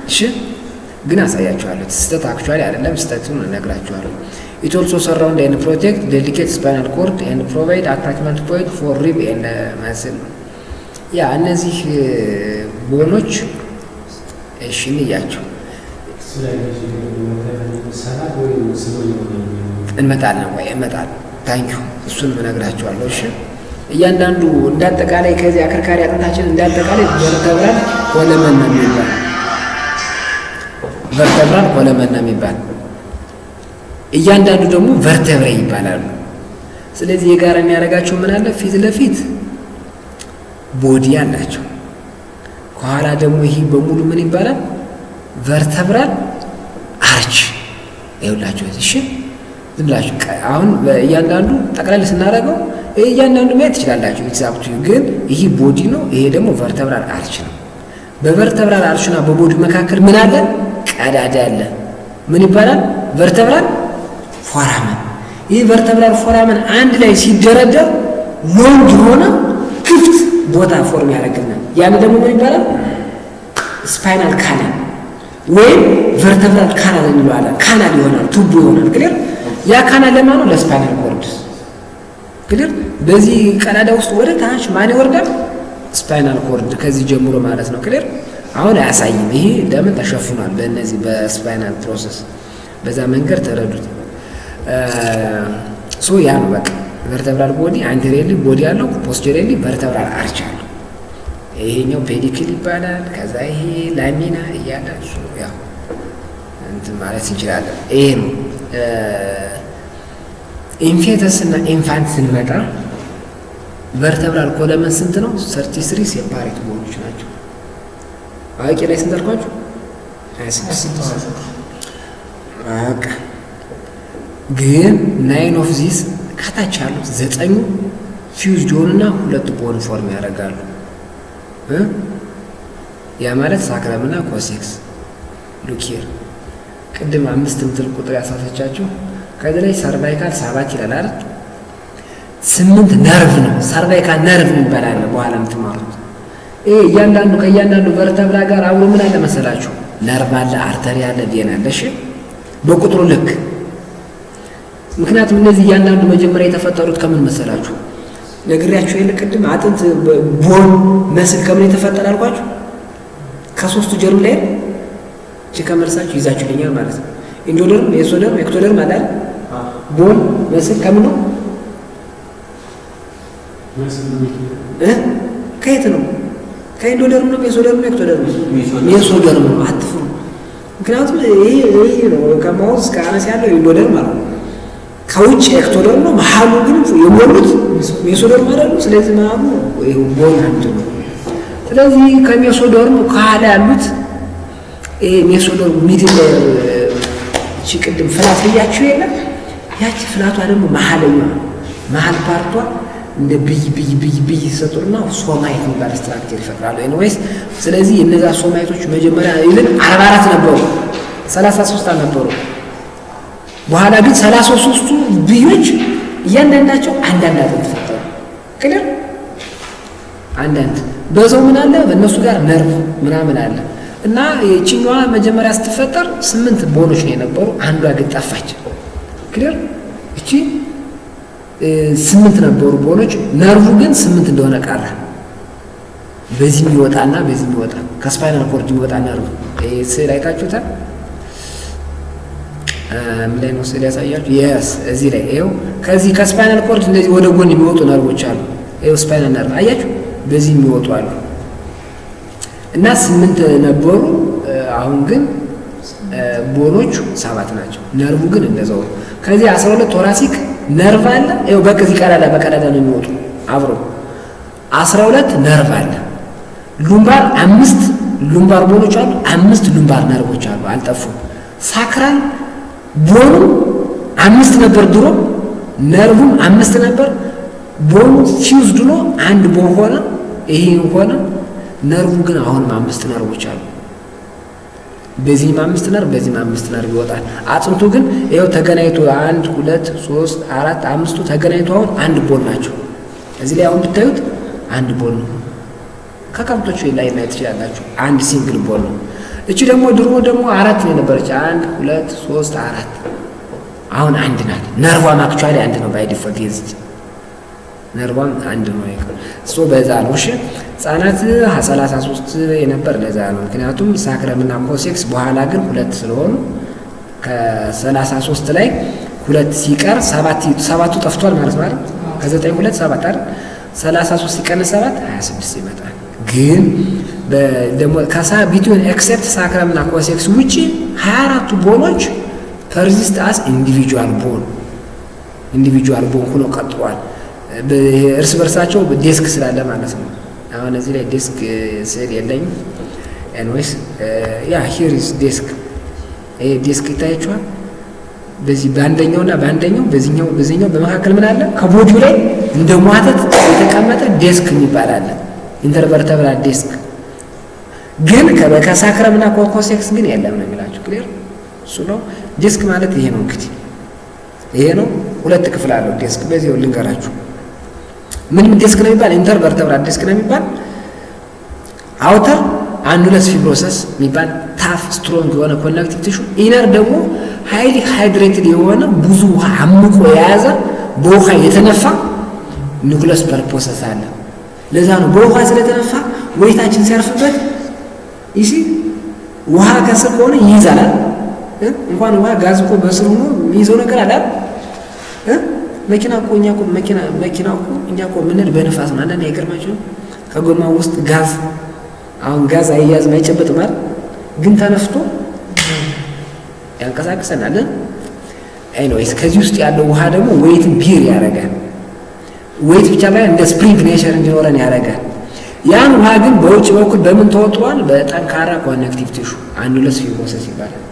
እሺ ግን አሳያችኋለሁ። ስህተት አክቹዋሊ አይደለም፣ ስህተቱን እነግራችኋለሁ። ኢት ኦልሶ ሰራውንድ ኤንድ ፕሮቴክት ዴሊኬት ስፓይናል ኮርድ ኤንድ ፕሮቫይድ አታችመንት ፖይንት ፎር ሪብ ኤንድ መስል። ያ እነዚህ ቦኖች እሺ እንያቸው እንመጣለን። ታንኪዩ እሱን እነግራችኋለሁ። እሺ እያንዳንዱ እንዳጠቃላይ ከዚህ አከርካሪ አጥንታችን እንዳጠቃላይ ቨርተብራል ኮለመን ነው የሚባል እያንዳንዱ ደግሞ ቨርተብሬ ይባላሉ። ስለዚህ የጋራ የሚያደርጋቸው ምን አለ? ፊት ለፊት ቦዲ አላቸው። ከኋላ ደግሞ ይሄ በሙሉ ምን ይባላል? ቨርተብራል አርች ይውላችሁ። እሺ ዝም ብላችሁ አሁን እያንዳንዱ ጠቅላላ ስናደርገው እያንዳንዱ ማየት ትችላላችሁ። ኤግዛክቱ ግን ይሄ ቦዲ ነው፣ ይሄ ደግሞ ቨርተብራል አርች ነው። በቨርተብራል አርችና በቦዲ መካከል ምን አለ? ቀዳዳ አለ። ምን ይባላል? ቨርተብራል ፎራመን። ይህ ቨርተብራል ፎራመን አንድ ላይ ሲደረደር ሎንግ የሆነ ክፍት ቦታ ፎርም ያደርግልናል። ያን ደግሞ ምን ይባላል? ስፓይናል ካናል ወይም ቨርተብራል ካናል እንለዋለን። ካናል ይሆናል፣ ቱቦ ይሆናል። ክሊር። ያ ካናል ለማን ነው? ለስፓይናል ኮርድ። ክሊር። በዚህ ቀዳዳ ውስጥ ወደ ታች ማን ይወርዳል? ስፓይናል ኮርድ ከዚህ ጀምሮ ማለት ነው። ክሊር። አሁን አያሳይም። ይሄ ለምን ተሸፍኗል? በእነዚህ በስፓይናል ፕሮሰስ በዛ መንገድ ተረዱት። ሶ ያ ነው በቃ ቨርተብራል ቦዲ አንቴሪየርሊ ቦዲ ያለው ፖስቴሪየርሊ ቨርተብራል አርች አለው። ይሄኛው ፔዲክል ይባላል። ከዛ ይሄ ላሚና እያለ እሱ ያው እንትን ማለት እንችላለን። ይሄ ነው ኢንፌተስ እና ኢንፋንት ስንመጣ ቨርተብራል ኮለመን ስንት ነው? 33 ሴፓሬት ቦኖች ናቸው። አዋቂ ላይ ስንት አልኳችሁ? 26 በቃ ግን 9 ኦፍ ዚስ ከታች ያሉት 9 ፊውዝድ ሆኑና 2 ቦን ፎርም ያደርጋሉ። ያ ማለት ሳክረምና ኮሴክስ ሉኪር ቅድም 5 ምትል ቁጥር ያሳተቻችሁ ከዚህ ላይ ሰርቫይካል 7 ይላል አይደል? 8 ነርቭ ነው። ሰርቫይካል ነርቭ ይባላል። በኋላ የምትማሩት ይሄ እያንዳንዱ ከእያንዳንዱ ቨርተብራ ጋር አብሮ ምን አለ መሰላችሁ? ነርቭ አለ፣ አርተሪ አለ፣ ቬን አለ። እሺ በቁጥሩ ልክ። ምክንያቱም እነዚህ እያንዳንዱ መጀመሪያ የተፈጠሩት ከምን መሰላችሁ? ነግሬያችሁ የለ ቅድም አጥንት ቦን መስል ከምን የተፈጠረ አልኳችሁ? ከሶስቱ ጀርም ላይ እቺ ከመርሳችሁ ይዛችሁልኛል ማለት ነው። ኢንዶደርም፣ ሜሶደርም፣ ኤክቶደርም አለ አይደል? ቦን መስል ከምን ነው? ከየት ነው? ከኢንዶደርም ነው? ሜሶደርም ነው? ኤክቶደርም ነው? ሜሶደርም ነው። አትፍሩ። ምክንያቱም ይሄ ነው ከማውዝ እስከ አነስ ያለው ኢንዶደርም ማለት ነው። ከውጭ ኤክቶደርም ነው። መሀሉ ግን የሞሉት ሜሶደርም አይደሉ? ስለዚህ መሀሉ ይሄው ቦን አንድ ነው። ስለዚህ ከሜሶደርም ከኋላ ያሉት ይሄ ሜሶደርም ሚድል እቺ ቅድም ፍላት ብያችሁ የለ ያቺ ፍላቷ ደግሞ መሀል ፓርቷ እንደ ብይ ሰጡና ሶማይት የሚባል ስትራክቸር ይፈጥራሉ። ኤኒዌይስ ስለዚህ እነዛ ሶማይቶች መጀመሪያ ይልን 44 ነበሩ፣ 33 ነበሩ። በኋላ ግን 33ቱ ብዮች እያንዳንዳቸው አንዳንድ አጥንት ፈጠሩ። ክሊር አንዳንድ በዛው ምን አለ በእነሱ ጋር ነርቭ ምናምን አለ እና የቺኛዋ መጀመሪያ ስትፈጠር 8 ቦኖች ነው የነበሩ። አንዷ ግን ጠፋች። ክሊር እቺ 8 ነበሩ ቦኖች። ነርቭ ግን 8 እንደሆነ ቀረ። በዚህ የሚወጣና በዚህ የሚወጣ ከስፓይናል ኮርድ የሚወጣ ነርቭ ስዕል አይታችሁታል? ምን ላይ ነው ስዕል ያሳያችሁ? የስ እዚህ ላይ ይኸው ከዚህ ከስፓይናል ኮርድ እንደዚህ ወደ ጎን የሚወጡ ነርቮች አሉ። ይኸው ስፓይናል ነርቭ አያችሁ? በዚህ የሚወጡ አሉ እና 8 ነበሩ። አሁን ግን ቦኖቹ 7 ናቸው። ነርቭ ግን እንደዛው ነው። ከዚህ 12 ቶራሲክ ነርቭ አለ። ይኸው በዚህ በቀዳዳ ነው የሚወጡ አብሮ 12 ነርቭ አለ። ሉምባር 5 ሉምባር ቦኖች አሉ። 5 ሉምባር ነርቮች አሉ፣ አልጠፉም። ሳክራል ቦኑ 5 ነበር ድሮ፣ ነርቭም 5 ነበር። ቦኑ ፊውዝድ ነው፣ አንድ ቦን ሆነ። ይሄ ሆነ። ነርቭ ግን አሁንም 5 ነርቮች አሉ። በዚህም 5 ነርቭ በዚህም 5 ነርቭ ይወጣል። አጥንቱ ግን ይኸው ተገናኝቶ 1 2 3 4 5ቱ ተገናኝቶ አሁን አንድ ቦን ናቸው። እዚህ ላይ አሁን ብታዩት አንድ ቦን ነው። ከከብቶቹ ላይ ትችላላችሁ። አንድ ሲንግል ቦን ነው። እቺ ደግሞ ድሮ ደግሞ 4 ነው የነበረች። 1 2 3 4 አሁን አንድ ናት። ነርቫም አክቹዋሊ አንድ ነው ባይ ዲፎልት ይዝት ነርቫም አንድ ነው ይቀር ሶ በዛ ነው። እሺ ህጻናት 33 የነበር ለዛ ነው። ምክንያቱም ሳክረምና ኮሴክስ በኋላ ግን 2 ስለሆኑ ከ33 ላይ 2 ሲቀር 7ቱ ጠፍቷል ማለት ነው። ከ9 2 7 አይደል? 33 ሲቀነስ 7 26 ይመጣል። ግን ደግሞ ቢትዊን ኤክሴፕት ሳክረምና ኮሴክስ ውጪ 24ቱ ቦኖች ፐርዚስት አስ ኢንዲቪጁዋል ቦን ሆኖ ቀጥሏል። እርስ በርሳቸው ዴስክ ስላለ ማለት ነው። አሁን እዚህ ላይ ዴስክ ስዕል የለኝም። ኤንዌይስ ያ ሂር ኢዝ ዴስክ። ይሄ ዴስክ ይታያችኋል። በዚህ በአንደኛውና በዚህኛው በመካከል ምን አለ? ከቦዲው ላይ እንደ ሟተት የተቀመጠ ዴስክ የሚባል አለ፣ ኢንተርቨርተብራል ዴስክ። ግን ከሳክረምና ኮሴክስ ግን የለም ነው የሚላችሁ። ክሊር እሱ ነው ዴስክ ማለት ይሄ ነው። እንግዲህ ይሄ ነው። 2 ክፍል አለው ዴስክ። በዚህ ልንገራችሁ ምን ዴስክ ነው የሚባል? ኢንተርቨርተብራል ዴስክ ነው የሚባል። አውተር አንዱለስ ፊብሮሰስ የሚባል ታፍ ስትሮንግ የሆነ ኮኔክቲቭ ቲሹ፣ ኢነር ደግሞ ሃይሊ ሃይድሬትድ የሆነ ብዙ ውሃ አምቆ የያዘ በውሃ የተነፋ ኒኩለስ ፐርፖሰስ አለ። ለዛ ነው በውሃ ስለተነፋ ወይታችን ሲያርፍበት ይሲ ውሃ ከስር ከሆነ ይይዛል። እንኳን ውሃ ጋዝ እኮ በስር ሆኖ የሚይዘው ነገር አለ። መኪና እኮ እኛ እኮ ምን በነፋስ ነው። አንዳንዴ አይገርማችሁም? ከጎማ ውስጥ ጋዝ አሁን ጋዝ አያያዝም አይጨበጥም አይደል? ግን ተነፍቶ ያንቀሳቅሰናል። ኤኒዌይስ ከዚህ ውስጥ ያለው ውሃ ደግሞ ዌይትን ቢር ያደርጋል። ዌይት ብቻ ላይ እንደ ስፕሪንግ ኔቸር እንዲኖረን ያደርጋል። ያን ውሃ ግን በውጭ በኩል በምን ተወጥሯል? በጠንካራ ኮኔክቲቭ ቲሹ አኑለስ ፊብሮሰስ ይባላል።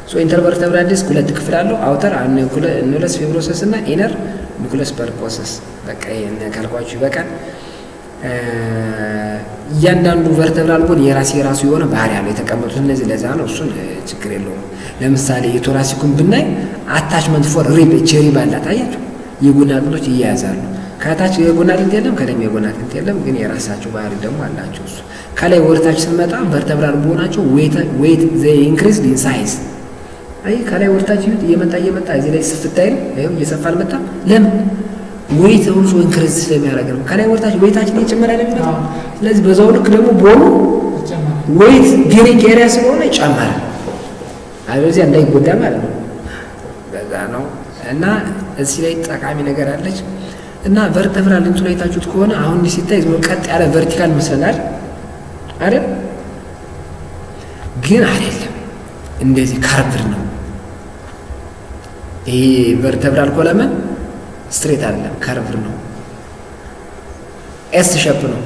ሶ ኢንተርቨርተብራል ዲስክ ሁለት ክፍል አለው። አውተር አኑለስ ፊብሮሰስ እና ኢነር ኒኩለስ ፐርፖሰስ። በቃ ይሄን ካልኳችሁ ይበቃል። እያንዳንዱ ቨርተብራል ቦን የራሱ የሆነ ባህሪ ያለው የተቀመጡት እነዚህ ለዛ ነው። እሱን ችግር የለውም። ለምሳሌ የቶራሲኩን ብናይ አታችመንት ፎር ሪብ ሪብ አላት። አያችሁ የጎን አጥንቶች ይያያዛሉ። ከታች የጎን አጥንት የለም፣ ከላይም የጎን አጥንት የለም፣ ግን የራሳቸው ባህሪ ደግሞ አላቸው። እሱ ከላይ ወደታች ስንመጣ ቨርተብራል ቦናቸው ዌይት ዘ ኢንክሪዝድ ኢን ሳይዝ። አይ ከላይ ወደታች እየመጣ እዚህ ላይ ስፍታይል ይሄው እየሰፋ አልመጣም። ለምን? ዌይት ኦልሶ ኢንክሪዝ ስለሚያደርግ ነው። ከላይ ወደታች ዌይታችን እየጨመረ አይደለም። ስለዚህ በዛው ልክ ደግሞ ቦኑ ዌይት ቢሪንግ ኤሪያ ስለሆነ ይጨምራል። አለበለዚያ እንዳይጎዳ ማለት ነው። በዛ ነው እና እዚህ ላይ ጠቃሚ ነገር አለች። እና ቨርተብራል እንትን ላይ ታችሁት ከሆነ አሁን ሲታይ ዝም ቀጥ ያለ ቨርቲካል መስለናል አይደል? ግን አይደለም፣ እንደዚህ ካርቭድ ነው። ይሄ ቨርተብራል ኮለመን ስትሬት አይደለም፣ ካርቭድ ነው። ኤስ ሼፕ ነው።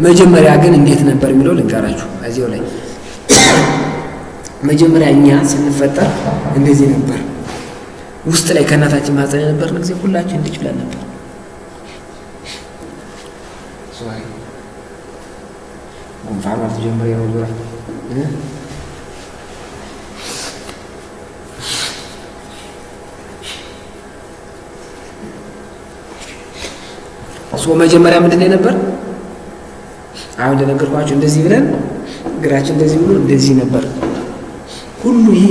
መጀመሪያ ግን እንዴት ነበር የሚለው ልንገራችሁ። እዚያው ላይ መጀመሪያ እኛ ስንፈጠር እንደዚህ ነበር። ውስጥ ላይ ከእናታችን ማህፀን የነበርን ጊዜ ሁላችን እንዲችላል ነበር። ጉንፋን አልተጀመረ ነው ዙራ መጀመሪያ ምንድን ነው ነበር? አሁን እንደነገርኳችሁ እንደዚህ ብለን እግራችን እንደዚህ ብሎ እንደዚህ ነበር። ሁሉ ይሄ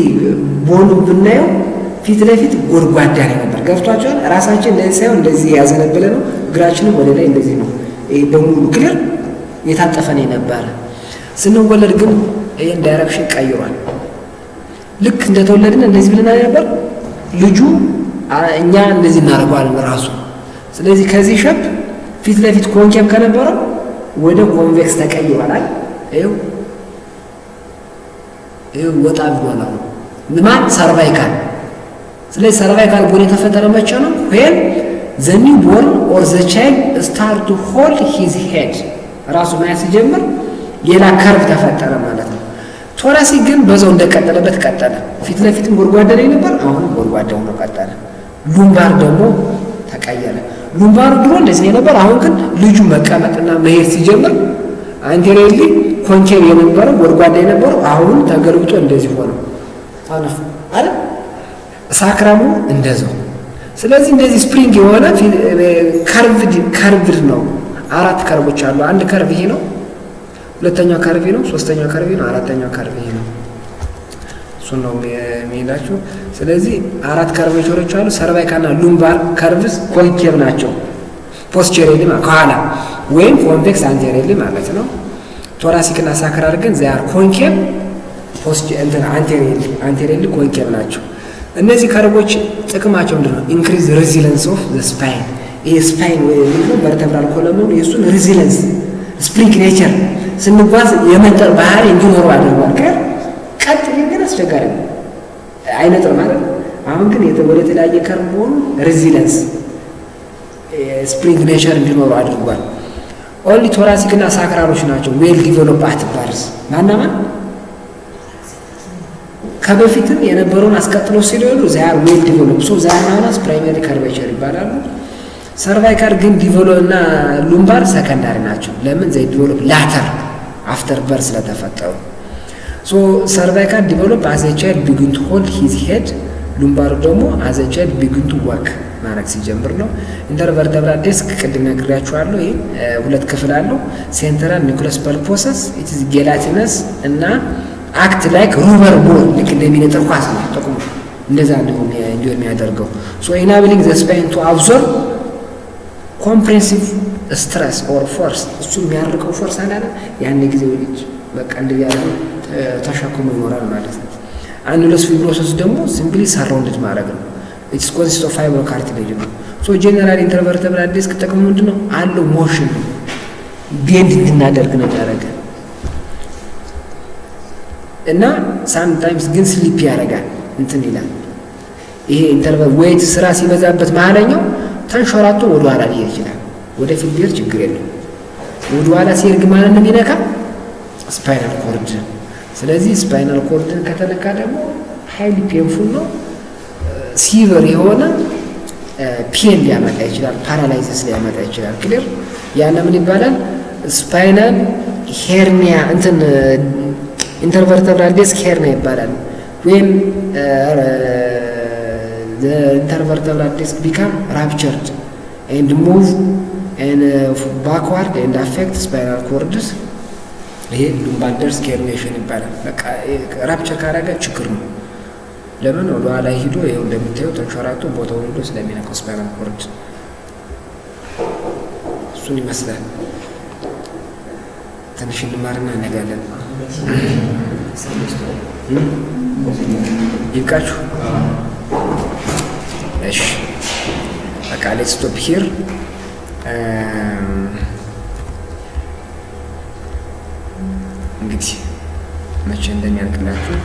ቦኑ ብናየው ፊት ለፊት ጎድጓዳ ነበር። ገብቷቸዋል። ራሳችን እንደዚህ ሳይሆን እንደዚህ ያዘነበለ ነው። እግራችንም ወደ ላይ እንደዚህ ነው። ይሄ በሙሉ ክሊር የታጠፈ ነው ነበር። ስንወለድ ግን ይሄን ዳይሬክሽን ቀይሯል። ልክ እንደተወለድን እንደዚህ ብለን ነበር። ልጁ እኛ እንደዚህ እናደርገዋለን ራሱ። ስለዚህ ከዚህ ሸፕ ፊት ለፊት ኮንኬቭ ከነበረው ወደ ኮንቬክስ ተቀይሯል። ይሄው ወጣ ብሏል። ማን ሰርቫይካል። ስለዚህ ሰርቫይካል ቦን የተፈጠረ መቼ ነው? when the newborn or the child start to hold his head ራሱ ማየት ሲጀምር ሌላ ከርቭ ተፈጠረ ማለት ነው። ቶራሲክ ግን በዛው እንደቀጠለበት ቀጠለ። ፊት ለፊትም ጎድጓዳ ላይ ነበር፣ አሁን ጎድጓዳ ሆኖ ቀጠለ። ሉምባር ደግሞ ተቀየረ። ሉምባሩ ድሮ እንደዚህ ነበር፣ አሁን ግን ልጁ መቀመጥና መሄድ ሲጀምር አንቴሪየርሊ ኮንኬቭ የነበረው ጎድጓዳ የነበረው አሁን ተገልብጦ እንደዚህ ሆነ ታነፍ አይደል? ሳክራሙ እንደዛው። ስለዚህ እንደዚህ ስፕሪንግ የሆነ ከርቭድ ነው። አራት ከርቦች አሉ። አንድ ከርቭ ይሄ ነው፣ ሁለተኛው ከርቭ ነው፣ ሶስተኛው ከርቭ ነው፣ አራተኛው ከርቭ ይሄ ነው። እሱን ነው የሚሄዳችሁ። ስለዚህ አራት ከርቮች አሉ። ሰርቫይካልና ሉምባር ከርቭስ ኮንኬቭ ናቸው። ፖስቸሪሊ ከኋላ ወይም ኮንቬክስ አንቴሪየርሊ ማለት ነው። ቶራሲክ እና ሳክራል ግን ዛር ኮንኬቭ አንቴሪየርሊ ኮንኬቭ ናቸው። እነዚህ ከርቦች ጥቅማቸው ምንድነው? ኢንክሪዝ ሬዚለንስ ኦፍ ዘ ስፓይን። ይሄ ስፓይን ወይ ምንድነው ቨርተብራል ኮለምን የሱን ሬዚለንስ ስፕሪንግ ኔቸር ስንጓዝ የመንጠር ባህሪ እንዲኖረው አድርጓል። ቀጥ ግን አስቸጋሪ ነው፣ አይነጥር ማለት ነው። አሁን ግን ወደ ተለያየ ከርብ ሆኖ ሬዚለንስ ስፕሪንግ ኔቸር እንዲኖረው አድርጓል። ኦንሊ ቶራሲክ እና ሳክራሎች ናቸው ዌል ዲቨሎፕ አት ባርስ። ማናማን ከበፊትም የነበረውን አስቀጥሎ ሲለሉ ዛር ዌል ዲቨሎፕ ሶ ዛር ናውናስ ፕራይመሪ ከርቬቸር ይባላሉ። ሰርቫይካል ግን ዲቨሎፕ እና ሉምባር ሰከንዳሪ ናቸው። ለምን ዘይ ዲቨሎፕ ላተር አፍተር በር ስለተፈጠሩ። ሶ ሰርቫይካል ዲቨሎፕ አዝ ኤ ቻይልድ ቢግን ቱ ሆልድ ሂዝ ሄድ፣ ሉምባሩ ደግሞ አዝ ኤ ቻይልድ ቢግን ቱ ወክ ማድረግ ሲጀምር ነው። ኢንተርቨርተብራል ዲስክ ቅድም ነግሬያችኋለሁ። ይሄ ሁለት ክፍል አለው። ሴንትራል ኒኩለስ ፐልፖሰስ ኢት ኢዝ ጌላቲነስ እና አክት ላይክ ሩበር ቦል ልክ እንደሚነጥር ኳስ ነው ጥቅሙ። እንደዛ ነው እንዲሆን የሚያደርገው። ሶ ኢናብሊንግ ዘ ስፓይን ቱ አብዞርብ ኮምፕሬንሲቭ ስትረስ ኦር ፎርስ እሱ የሚያርቀው ፎርስ አለ ያን ጊዜ ልጅ በቃ እንደዚህ ያለ ተሸክሞ ይኖራል ማለት ነው። አኑለስ ፊብሮሲስ ደግሞ ሲምፕሊ ሰራውንድድ ማድረግ ነው። ኢትስ ኮንሲስት ኦፍ ፋይብሮ ካርቲሌጅ ነው። ሶ ጀነራል ኢንተርቨርተብራል ዲስክ ጥቅሙ ምንድነው? አለው ሞሽን ነው። ቤንድ እንድናደርግ ነው ያደርጋል እና ሳምታይምስ ግን ስሊፕ ያደርጋል እንትን ይላል። ይሄ ኢንተርቨል ዌይት ስራ ሲበዛበት መሀለኛው ተንሸራቶ ወደ ኋላ ሊሄድ ይችላል። ወደፊት ቢሄድ ችግር የለውም። ወደ ኋላ ሲሄድ ማለት ነው የሚነካ ስፓይናል ኮርድ። ስለዚህ ስፓይናል ኮርድን ከተነካ ደግሞ ሃይሊ ፔንፉል ነው። ሲቨር የሆነ ፔን ሊያመጣ ይችላል። ፓራላይሲስ ሊያመጣ ይችላል። ክሊር ያለ ምን ይባላል? ስፓይናል ሄርኒያ እንትን ኢንተርቨርተብራል ዲስክ ሄርኒያ ይባላል። ወይም ኢንተርቨርተብራል ዲስክ ቢካም ራፕቸርድ ኤንድ ሙቭ ኤንድ ባክዋርድ ኤንድ አፌክት ስፓይናል ኮርድስ። ይሄ ሉምባልደርስ ሄርኒዬሽን ይባላል። በቃ ራፕቸር ካረገ ችግር ነው። ለምን ወደ ኋላ ሂዶ ይሄው እንደምታየው ተንሸራቶ ቦታውን ሁሉ ስለሚነካው ስፓይናል ኮርድ እሱን ይመስላል። ትንሽ እንማርና እንነጋለን። ይብቃችሁ። እሺ በቃ ሌትስ ስቶፕ ሂር። እንግዲህ መቼ እንደሚያልቅላችሁ